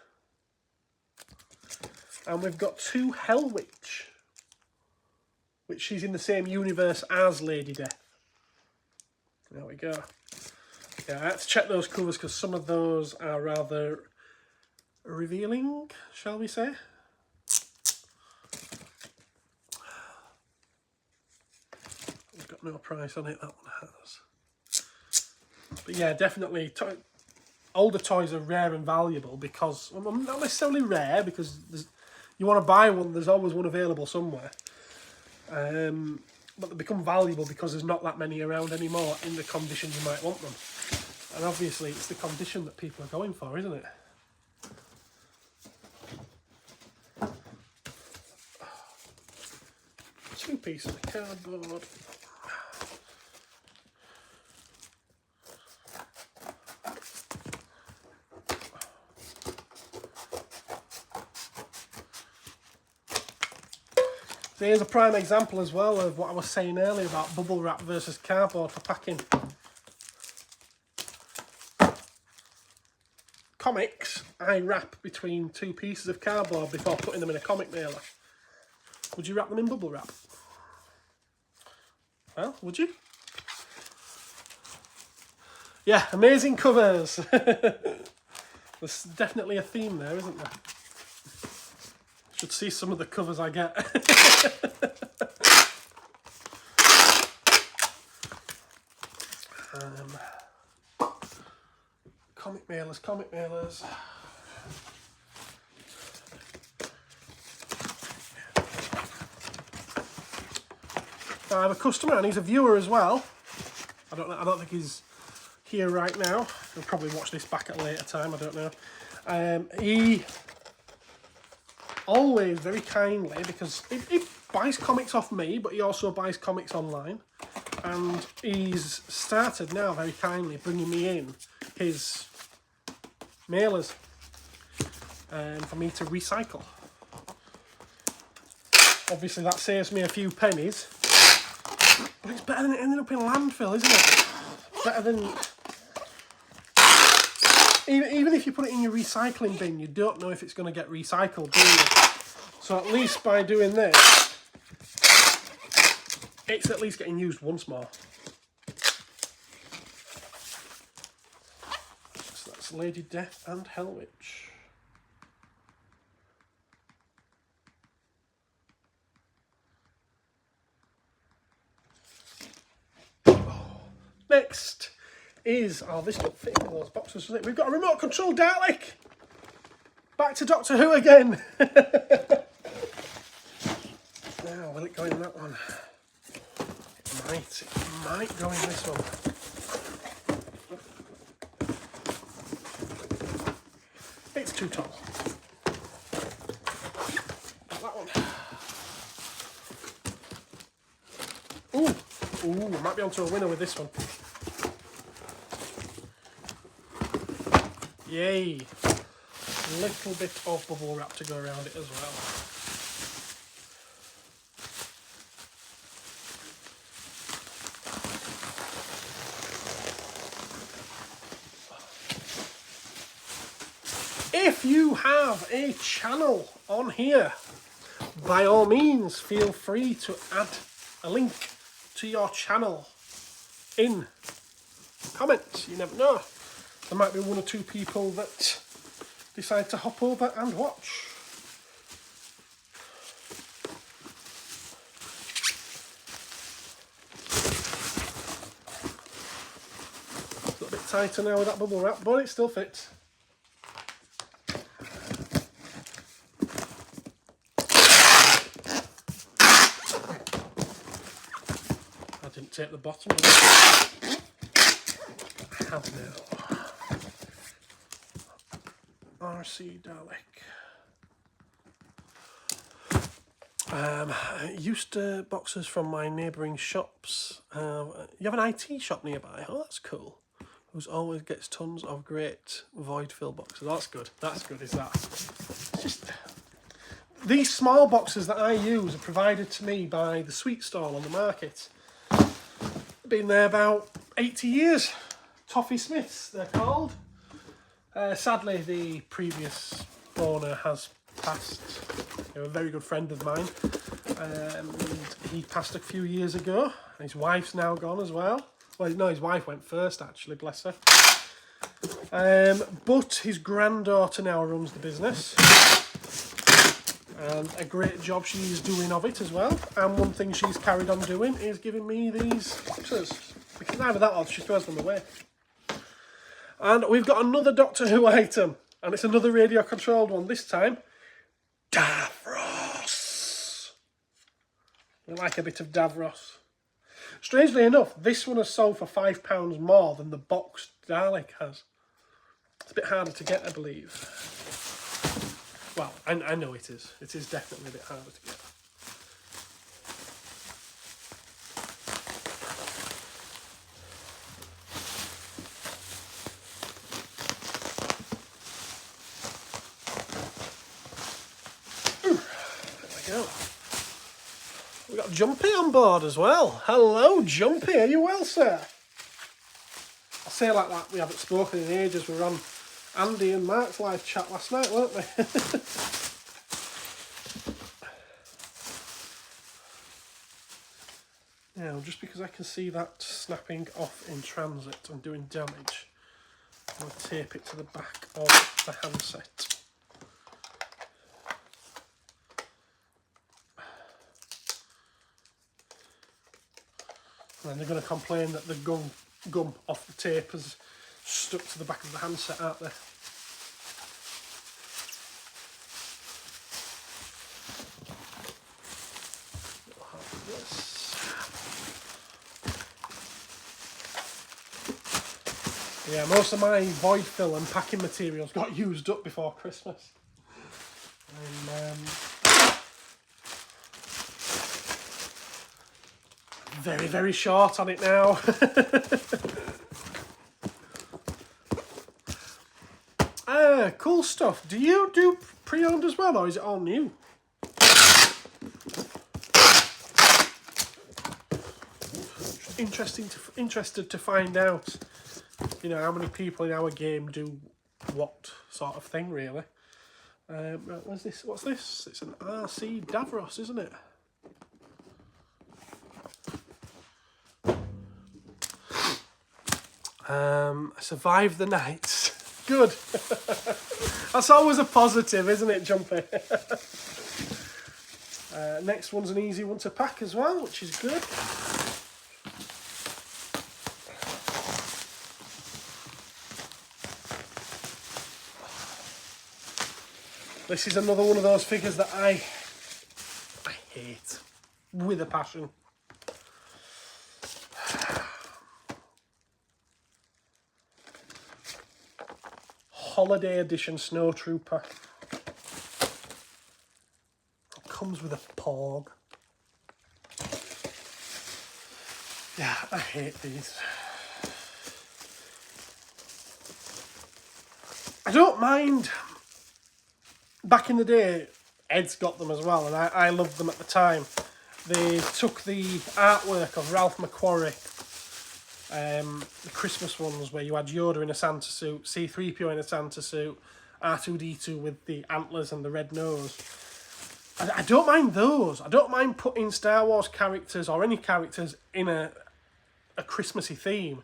And we've got 2 Hell Witch, which she's in the same universe as Lady Death. There we go. Yeah, I had to check those covers because some of those are rather revealing, shall we say. We've got no price on it, that one has. But yeah, definitely, older toys are rare and valuable because, well, not necessarily rare, because you want to buy one, there's always one available somewhere. But they become valuable because there's not that many around anymore in the condition you might want them. And obviously it's the condition that people are going for, isn't it? Two pieces of cardboard. So here's a prime example as well of what I was saying earlier about bubble wrap versus cardboard for packing. Comics, I wrap between 2 pieces of cardboard before putting them in a comic mailer. Would you wrap them in bubble wrap? Well, would you? Yeah, amazing covers. There's definitely a theme there, isn't there? Should see some of the covers I get. Comic mailers. Now, I have a customer and he's a viewer as well. I don't think he's here right now. He'll probably watch this back at a later time, I don't know. He always very kindly, because he buys comics off me, but he also buys comics online. And he's started now very kindly bringing me in his mailers for me to recycle. Obviously that saves me a few pennies, but it's better than it ending up in landfill, isn't it? Better than... Even if you put it in your recycling bin, you don't know if it's going to get recycled, do you? So at least by doing this, it's at least getting used once more. So that's Lady Death and Hellwitch. Next is, oh, this don't fit in those boxes, does it? We've got a remote control Dalek. Back to Doctor Who again. Now, will it go in that one? It might go in this one. It's too tall. That one. Ooh, I might be onto a winner with this one. Yay! A little bit of bubble wrap to go around it as well. If you have a channel on here, by all means feel free to add a link to your channel in comments. You never know. There might be one or two people that decide to hop over and watch. It's a little bit tighter now with that bubble wrap, but it still fits. I didn't take the bottom. I have now. RC Dalek. I used boxes from my neighbouring shops. You have an IT shop nearby? Oh, that's cool. Who always gets tons of great void fill boxes. That's good. That's good, is that? It's just... These small boxes that I use are provided to me by the sweet stall on the market. Been there about 80 years. Toffee Smiths, they're called. Sadly, the previous owner has passed. He was a very good friend of mine. And he passed a few years ago. His wife's now gone as well. Well, no, his wife went first, actually, bless her. But his granddaughter now runs the business. And a great job she's doing of it as well. And one thing she's carried on doing is giving me these boxes. Because either that or she throws them away. And we've got another Doctor Who item. And it's another radio controlled one this time. Davros. We like a bit of Davros. Strangely enough, this one has sold for £5 more than the boxed Dalek has. It's a bit harder to get, I believe. Well, I know it is. It is definitely a bit harder to get. We've got Jumpy on board as well. Hello, Jumpy. Are you well, sir? I say like that, we haven't spoken in ages. We were on Andy and Mark's live chat last night, weren't we? Now, just because I can see that snapping off in transit and doing damage, I'm going to tape it to the back of the handset. And they're going to complain that the gum off the tape has stuck to the back of the handset, aren't they? We'll have this. Yeah, most of my void fill and packing materials got used up before Christmas. And very, very short on it now. Cool stuff. Do you do pre-owned as well, or is it all new? Interested to find out, you know, how many people in our game do what sort of thing, really. Right, what's this? What's this? It's an RC Davros, isn't it? I survived the night. Good. That's always a positive, isn't it, Jumpy? Next one's an easy one to pack as well, which is good. This is another one of those figures that I hate with a passion. Holiday Edition Snow Trooper. It comes with a Porg. Yeah, I hate these. I don't mind. Back in the day, Ed's got them as well, and I loved them at the time. They took the artwork of Ralph McQuarrie, the Christmas ones where you had Yoda in a Santa suit, C-3PO in a Santa suit, R2-D2 with the antlers and the red nose. I don't mind those. I don't mind putting Star Wars characters or any characters in a Christmassy theme.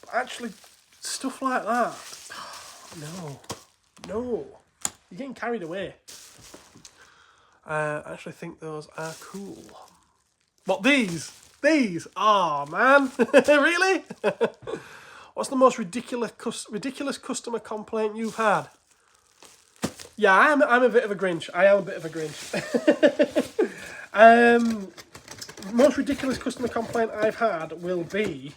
But actually, stuff like that, no. You're getting carried away. I actually think those are cool. But these, oh man, really? What's the most ridiculous customer complaint you've had? Yeah, I'm a bit of a Grinch. I am a bit of a Grinch. Most ridiculous customer complaint I've had will be.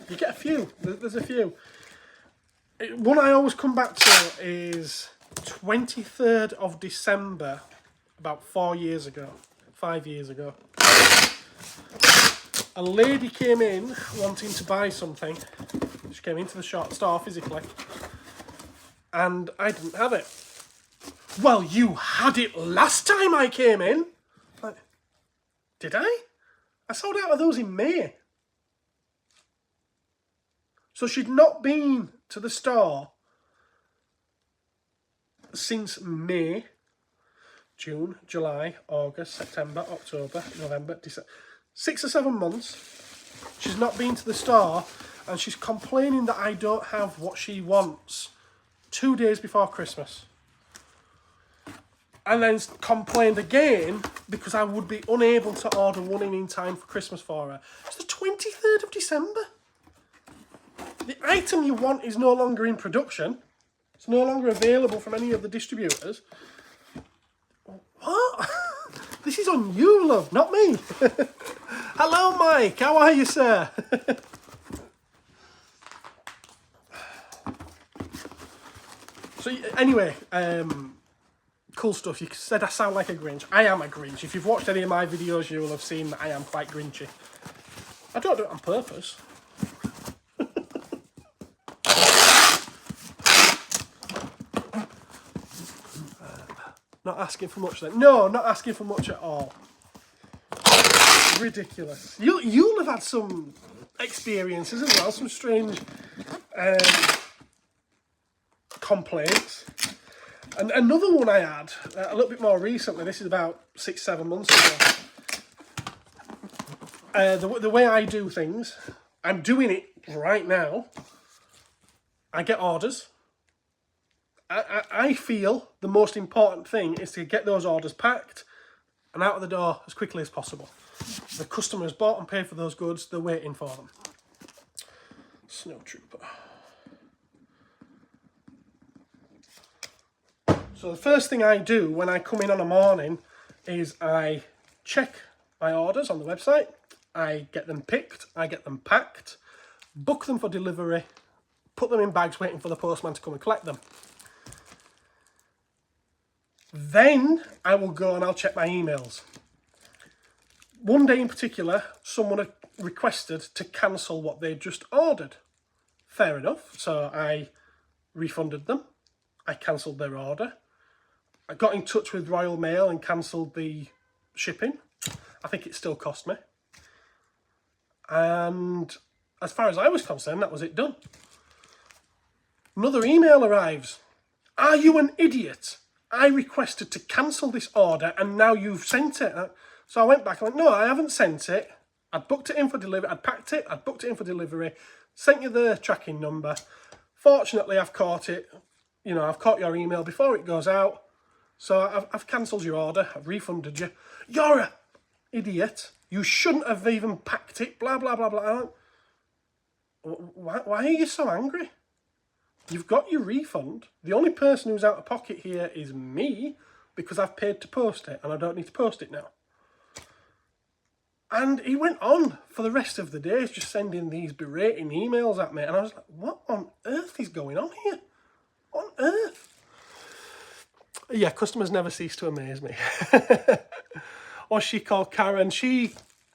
You get a few. There's a few. One I always come back to is 23rd of December, about 5 years ago. A lady came in wanting to buy something. She came into the store physically, and I didn't have it. Well, you had it last time I came in. Like, did I? I sold out of those in May. So she'd not been to the store since May, June, July, August, September, October, November, December. 6 or 7 months. She's not been to the store, and she's complaining that I don't have what she wants 2 days before Christmas. And then complained again because I would be unable to order one in time for Christmas for her. It's the 23rd of December. The item you want is no longer in production. It's no longer available from any of the distributors. What? This is on you, love, not me. Hello, Mike. How are you, sir? So, anyway, cool stuff. You said I sound like a Grinch. I am a Grinch. If you've watched any of my videos, you will have seen that I am quite Grinchy. I don't do it on purpose. Not asking for much then. No, not asking for much at all. Ridiculous. You'll have had some experiences as well, some strange complaints. And another one I had a little bit more recently. This is about 6-7 months ago. The way I do things, I'm doing it right now. I get orders. I feel the most important thing is to get those orders packed and out of the door as quickly as possible. The customer has bought and paid for those goods, they're waiting for them. Snow Trooper. So the first thing I do when I come in on a morning is I check my orders on the website, I get them picked, I get them packed, book them for delivery, put them in bags waiting for the postman to come and collect them. Then I will go and I'll check my emails. One day in particular, someone had requested to cancel what they'd just ordered. Fair enough. So I refunded them. I cancelled their order. I got in touch with Royal Mail and cancelled the shipping. I think it still cost me. And as far as I was concerned, that was it done. Another email arrives. Are you an idiot? I requested to cancel this order and now you've sent it. So I went back and went, no, I haven't sent it. I'd booked it in for delivery. I'd packed it. I'd booked it in for delivery. Sent you the tracking number. Fortunately, I've caught it. You know, I've caught your email before it goes out. So I've cancelled your order. I've refunded you. You're an idiot. You shouldn't have even packed it. Blah, blah, blah, blah. Why are you so angry? You've got your refund. The only person who's out of pocket here is me because I've paid to post it and I don't need to post it now. And he went on for the rest of the day just sending these berating emails at me. And I was like, what on earth is going on here? What on earth? Yeah, customers never cease to amaze me. What's she called? Karen? She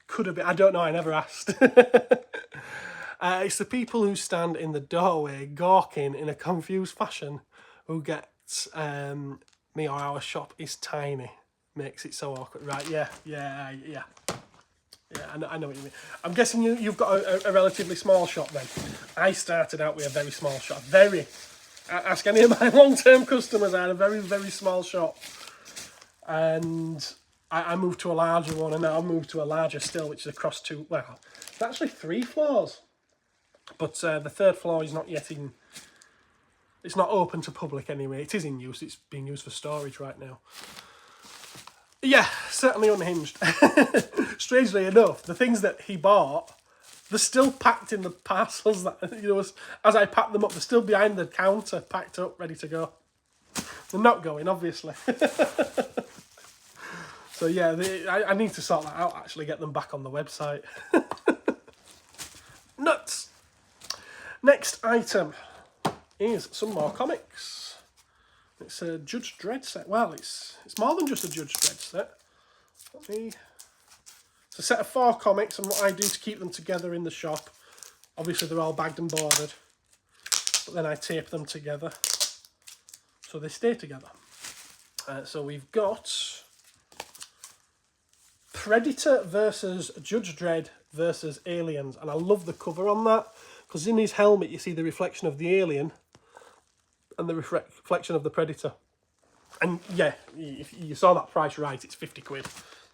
could have been, I don't know, I never asked. It's the people who stand in the doorway gawking in a confused fashion who get me or our shop is tiny. Makes it so awkward. Right, yeah. Yeah, I know what you mean. I'm guessing you've got a relatively small shop then. I started out with a very small shop. Ask any of my long-term customers, I had a very, very small shop. And I moved to a larger one and now I've moved to a larger still, which is across two, well, it's actually 3 floors. But the 3rd floor is not yet in, it's not open to public anyway. It is in use, it's being used for storage right now. Yeah, certainly unhinged. Strangely enough, the things that he bought, they're still packed in the parcels that, you know, as I pack them up, they're still behind the counter, packed up, ready to go. They're not going, obviously. So yeah, I need to sort that out, actually, get them back on the website. Nuts! Next item is some more comics. It's a Judge Dredd set. Well, it's more than just a Judge Dredd set. It's a set of 4 comics, and what I do to keep them together in the shop, obviously they're all bagged and boarded, but then I tape them together so they stay together. So we've got Predator versus Judge Dredd versus Aliens, and I love the cover on that, because in his helmet you see the reflection of the alien and the reflection of the Predator. And yeah, if you saw that price right, it's 50 quid.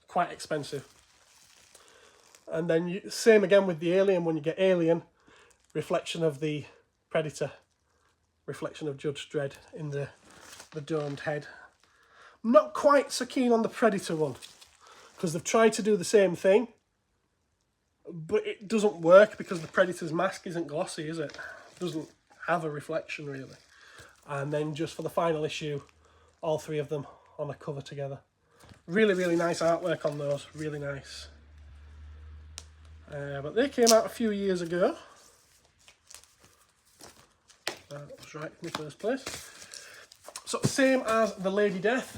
Quite expensive. And then same again with the alien, when you get Alien, reflection of the Predator, reflection of Judge Dredd in the domed head. I'm not quite so keen on the Predator one, because they've tried to do the same thing, but it doesn't work because the Predator's mask isn't glossy, is it? It doesn't have a reflection, really. And then just for the final issue, all 3 of them on a cover together. Really, really nice artwork on those, really nice. But they came out a few years ago. That was right in the first place. So same as the Lady Death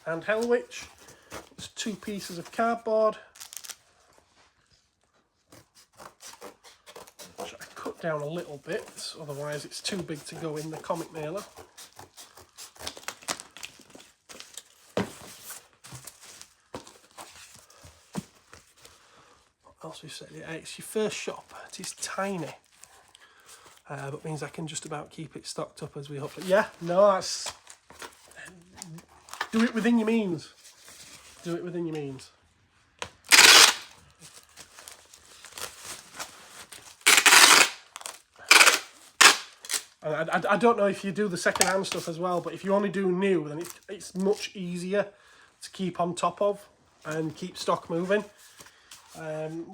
and Hell Witch. It's 2 pieces of cardboard, which I cut down a little bit, otherwise it's too big to go in the comic mailer. What else we said? Yeah, it's your first shop. It is tiny, but means I can just about keep it stocked up as we hope. Yeah, no, that's, do it within your means. Do it within your means. And I don't know if you do the second-hand stuff as well, but if you only do new, then it's much easier to keep on top of and keep stock moving.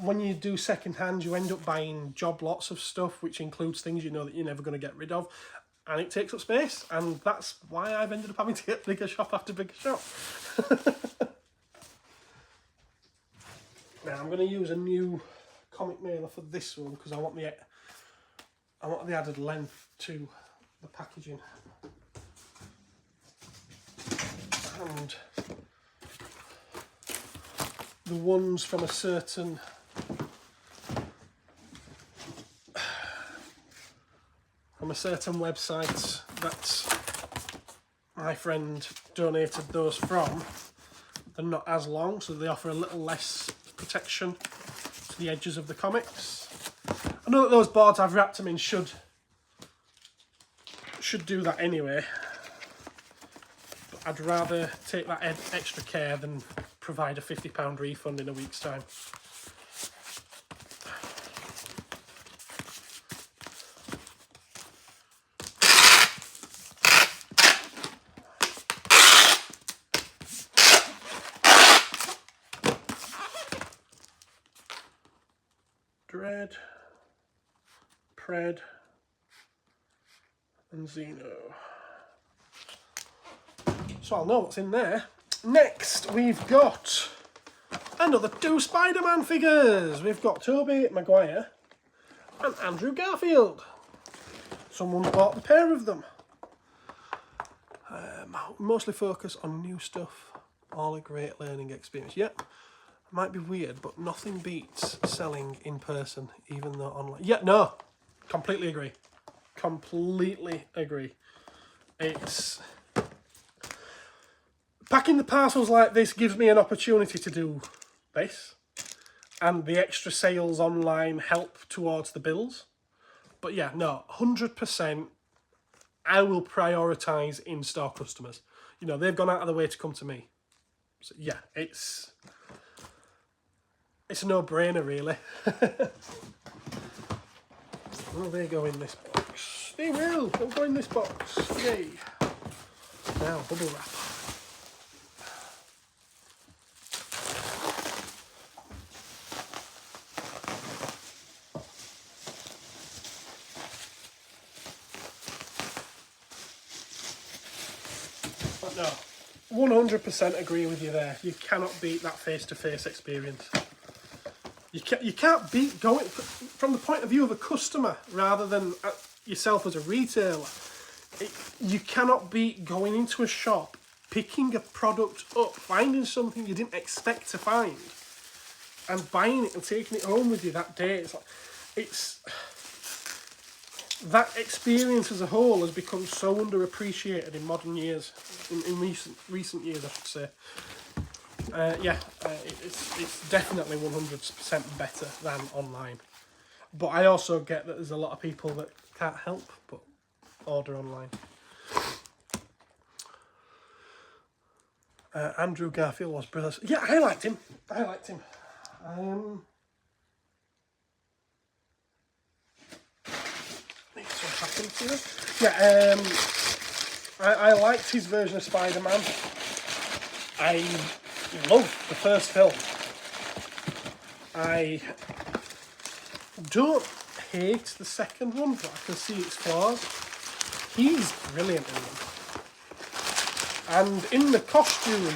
When you do second-hand, you end up buying job lots of stuff, which includes things you know that you're never going to get rid of, and it takes up space, and that's why I've ended up having to get bigger shop after bigger shop. Now I'm going to use a new comic mailer for this one because I want the added length to the packaging. And the ones from a certain website that my friend donated those from, they're not as long, so they offer a little less protection to the edges of the comics. I know that those boards I've wrapped them in should do that anyway, but I'd rather take that extra care than provide a £50 refund in a week's time. Dread, Pred, and Xeno. So I'll know what's in there. Next, we've got another 2 Spider-Man figures. We've got Tobey Maguire and Andrew Garfield. Someone bought the pair of them. Mostly focus on new stuff. All a great learning experience. Yep. Might be weird, but nothing beats selling in person, even though online. Yeah, no, completely agree. Completely agree. It's packing the parcels like this gives me an opportunity to do this, and the extra sales online help towards the bills. But yeah, no, 100%. I will prioritise in-store customers. You know, they've gone out of the way to come to me. So yeah, it's a no-brainer, really. Will they go in this box? They will. They'll go in this box. Yay. Now, bubble wrap. But no, 100% agree with you there. You cannot beat that face-to-face experience. You can't beat going from the point of view of a customer rather than yourself as a retailer. You cannot beat going into a shop, picking a product up, finding something you didn't expect to find, and buying it and taking it home with you that day. It's that experience as a whole has become so underappreciated in modern years, in recent years, I should say. It's definitely 100% better than online. But I also get that there's a lot of people that can't help but order online. Andrew Garfield was brilliant. Yeah, I liked him. I liked his version of Spider-Man. I love the first film. I don't hate the second one, but I can see its flaws. He's brilliant in them. And in the costume,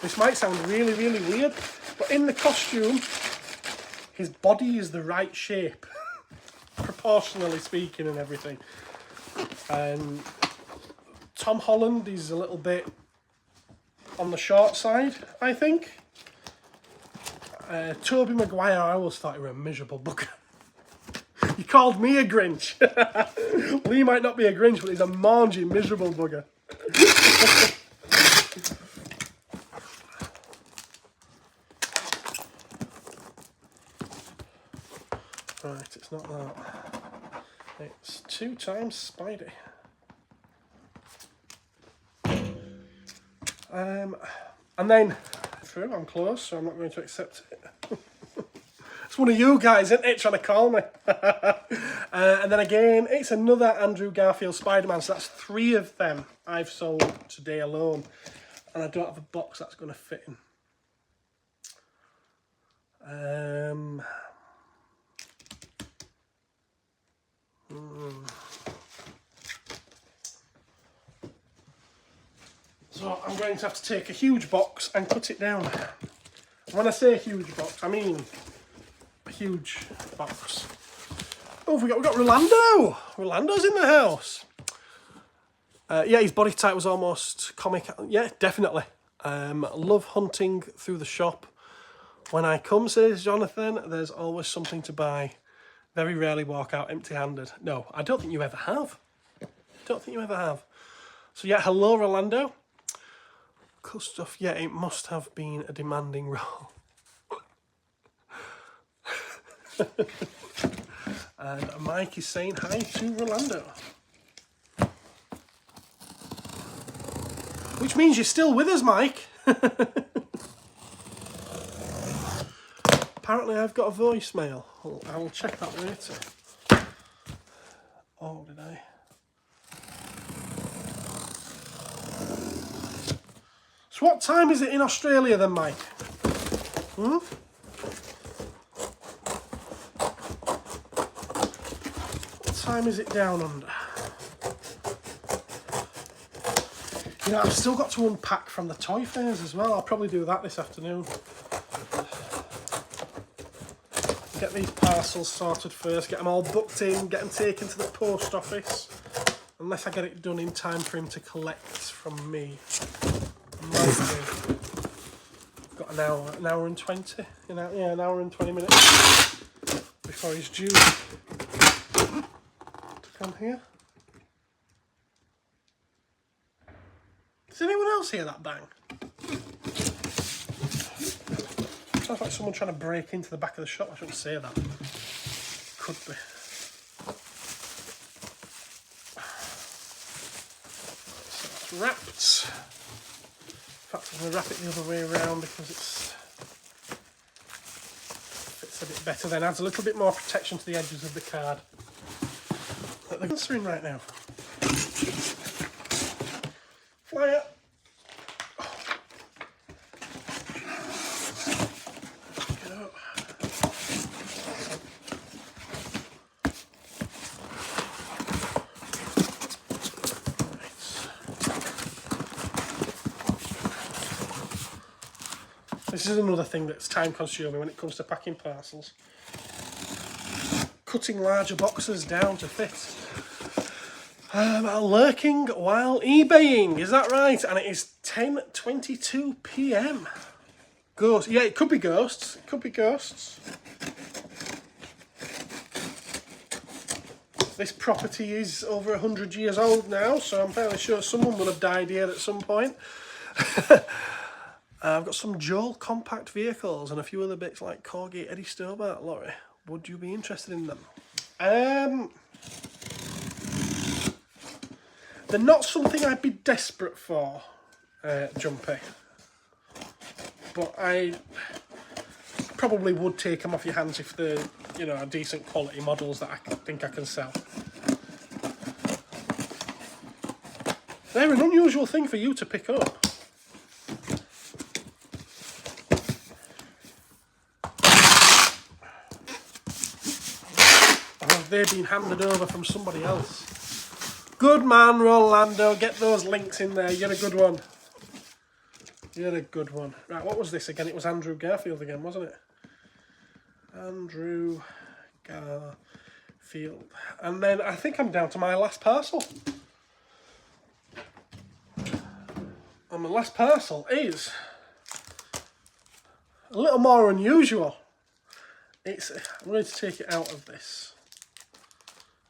this might sound really, really weird, but in the costume, his body is the right shape, proportionally speaking and everything. Tom Holland is a little bit on the short side, I think. Tobey Maguire, I always thought he was a miserable bugger. You called me a Grinch. Well, he might not be a Grinch, but he's a mangy, miserable bugger. Right, it's not that. It's 2 times Spidey. And then, true, I'm close, so I'm not going to accept it. It's one of you guys, isn't it, trying to call me? And then again, it's another Andrew Garfield Spider-Man, so that's 3 of them I've sold today alone. And I don't have a box that's going to fit in. So I'm going to have to take a huge box and cut it down. When I say a huge box, I mean a huge box. Oh, we got Rolando. Rolando's in the house. Yeah, his body type was almost comic. Yeah, definitely. Love hunting through the shop. When I come, says Jonathan, there's always something to buy. Very rarely walk out empty-handed. No, I don't think you ever have. Don't think you ever have. So yeah, hello, Rolando. Cool stuff. Yeah, it must have been a demanding role. And Mike is saying hi to Rolando. Which means you're still with us, Mike. Apparently I've got a voicemail. I will check that later. Oh, did I? So what time is it in Australia then, Mike? Hmm? What time is it down under? You know, I've still got to unpack from the toy fairs as well. I'll probably do that this afternoon. Get these parcels sorted first, get them all booked in, get them taken to the post office. Unless I get it done in time for him to collect from me. I've got an hour and 20. Yeah, an hour and 20 minutes before he's due to come here. Does anyone else hear that bang? Sounds like someone trying to break into the back of the shop. I shouldn't say that. Could be. So it's wrapped. In fact, I'm going to wrap it the other way around because it fits a bit better, then adds a little bit more protection to the edges of the card that they're answering right now. Flyer. This is another thing that's time consuming when it comes to packing parcels. Cutting larger boxes down to fit. Lurking while eBaying, is that right? And it is 10:22 PM. Ghost, yeah, it could be ghosts. It could be ghosts. This property is over 100 years old now, so I'm fairly sure someone will have died here at some point. I've got some Joel compact vehicles and a few other bits like Corgi Eddie Stobart lorry. Would you be interested in them? They're not something I'd be desperate for, Jumpy. But I probably would take them off your hands if they're, you know, decent quality models that I think I can sell. They're an unusual thing for you to pick up. They've been handed over from somebody else. Good man, Rolando. Get those links in there. You're a good one. You're a good one. Right, what was this again? It was Andrew Garfield again, wasn't it? Andrew Garfield. And then I think I'm down to my last parcel. And my last parcel is a little more unusual. I'm going to take it out of this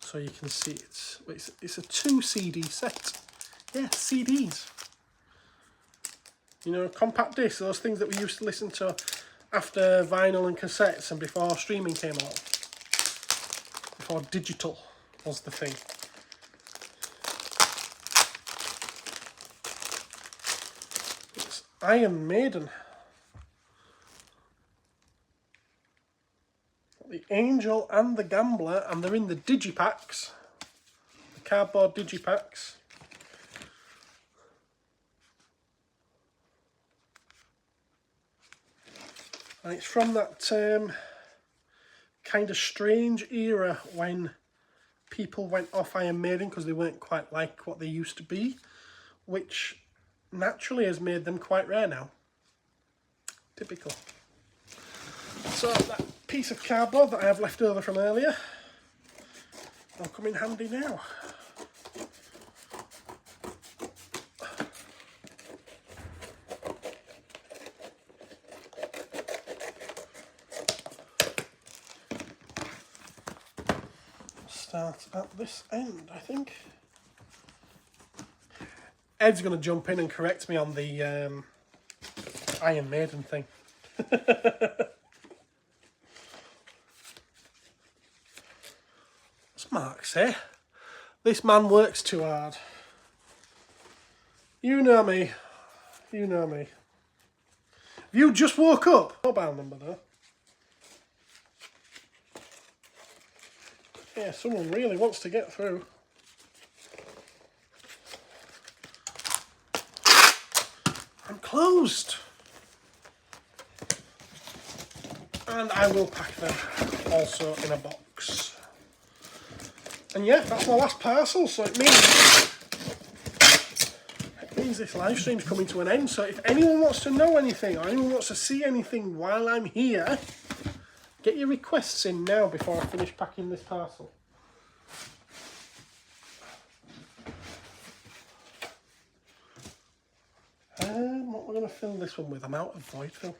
so you can see it's a 2 CD set. Yeah, CDs. You know, compact discs, those things that we used to listen to after vinyl and cassettes and before streaming came along. Before digital was the thing. It's Iron Maiden. The Angel and the Gambler, and they're in the digipacks, the cardboard digipacks. And it's from that kind of strange era when people went off Iron Maiden because they weren't quite like what they used to be, which naturally has made them quite rare now. Typical. So that piece of cardboard that I have left over from earlier will come in handy now. Start at this end, I think. Ed's going to jump in and correct me on the Iron Maiden thing. What's Mark say? This man works too hard. You know me. You know me. Have you just woke up? Mobile number though. Yeah, someone really wants to get through. I'm closed. And I will pack them also in a box. And yeah, that's my last parcel, so it means this live stream's coming to an end. So if anyone wants to know anything or anyone wants to see anything while I'm here, get your requests in now before I finish packing this parcel. What we're going to fill this one with? I'm out of void fill.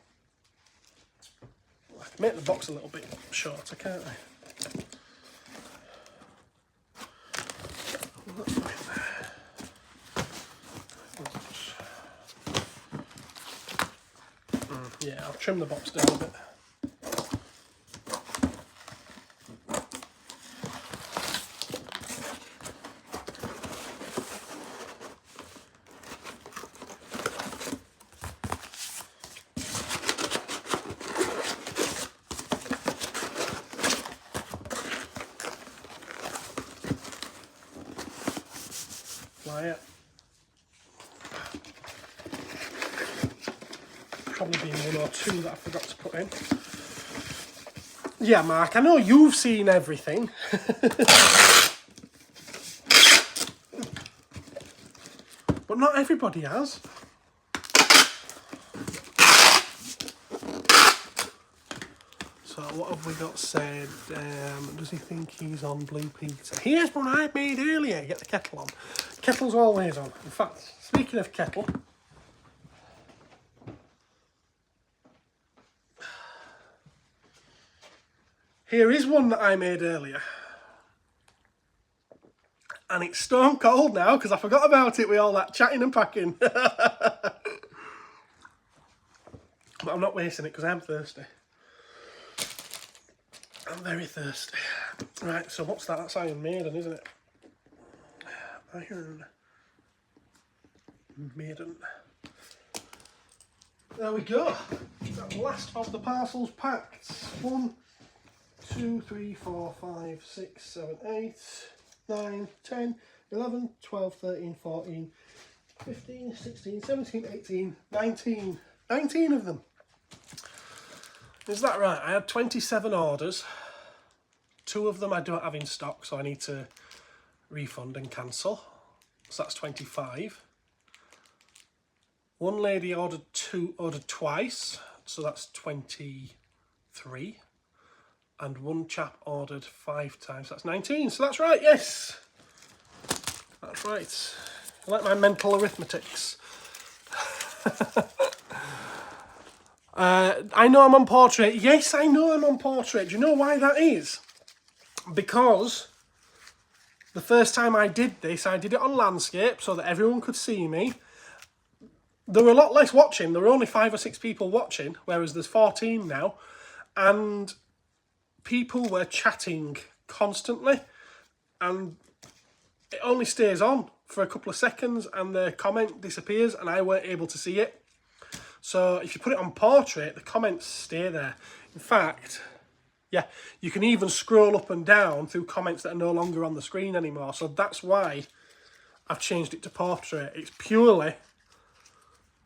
I can make the box a little bit shorter, can't I? Yeah, I'll trim the box down a bit. Like probably been one or two that I forgot to put in. Yeah, Mark, I know you've seen everything. But not everybody has. So what have we got said? Does he think he's on Blue Peter? Here's one I made earlier. Get the kettle on. Kettle's always on. In fact, speaking of kettle, here is one that I made earlier. And it's stone cold now because I forgot about it with all that chatting and packing. But I'm not wasting it because I'm thirsty. I'm very thirsty. Right, so what's that? That's Iron Maiden, isn't it? Iron Maiden. There we go. That last of the parcels packed. 1, 2, 3, 4, 5, 6, 7, 8, 9, 10, 11, 12, 13, 14, 15, 16, 17, 18, 19. 19 of them. Is that right? I had 27 orders. 2 of them I don't have in stock, so I need to refund and cancel. So that's 25. One lady ordered twice, so that's 23. And one chap ordered 5 times, so that's 19. So that's right, yes. That's right. I like my mental arithmetics. I know I'm on portrait. Yes, I know I'm on portrait. Do you know why that is? Because the first time I did this, I did it on landscape so that everyone could see me. There were a lot less watching. There were only 5 or 6 people watching, whereas there's 14 now. And people were chatting constantly. And it only stays on for a couple of seconds and the comment disappears and I weren't able to see it. So if you put it on portrait, the comments stay there. In fact, yeah, you can even scroll up and down through comments that are no longer on the screen anymore. So that's why I've changed it to portrait. It's purely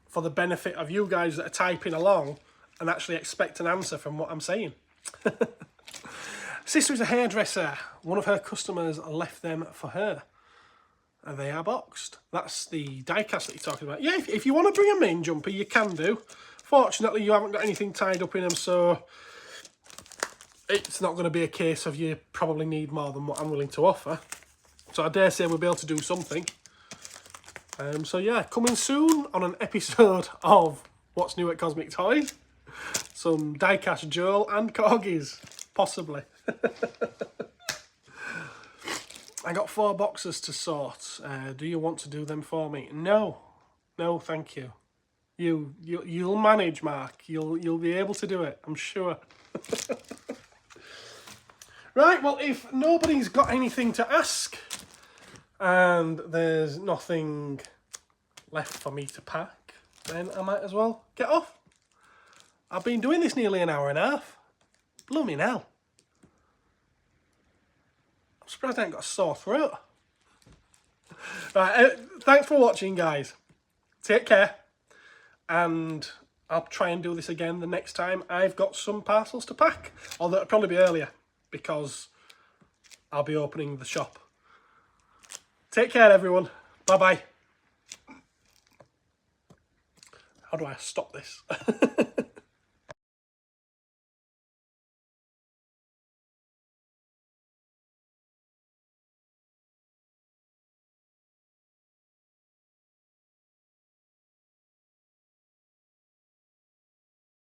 for the benefit of you guys that are typing along and actually expect an answer from what I'm saying. Sister is a hairdresser. One of her customers left them for her. And they are boxed. That's the die-cast that you're talking about. Yeah, if you want to bring them in, Jumpy, you can do. Fortunately, you haven't got anything tied up in them, so it's not going to be a case of you probably need more than what I'm willing to offer. So I dare say we'll be able to do something. So yeah, coming soon on an episode of What's New at Cosmic Toys. Some die-cast Joel and Corgis, possibly. I got 4 boxes to sort. Do you want to do them for me? No. No, thank you. You'll manage, Mark. You'll be able to do it, I'm sure. Right, well, if nobody's got anything to ask and there's nothing left for me to pack, then I might as well get off. I've been doing this nearly an hour and a half. Blooming hell. I'm surprised I ain't got a sore throat. Right, thanks for watching, guys. Take care. And I'll try and do this again the next time I've got some parcels to pack. Although it'll probably be earlier, because I'll be opening the shop. Take care, everyone. Bye-bye. How do I stop this?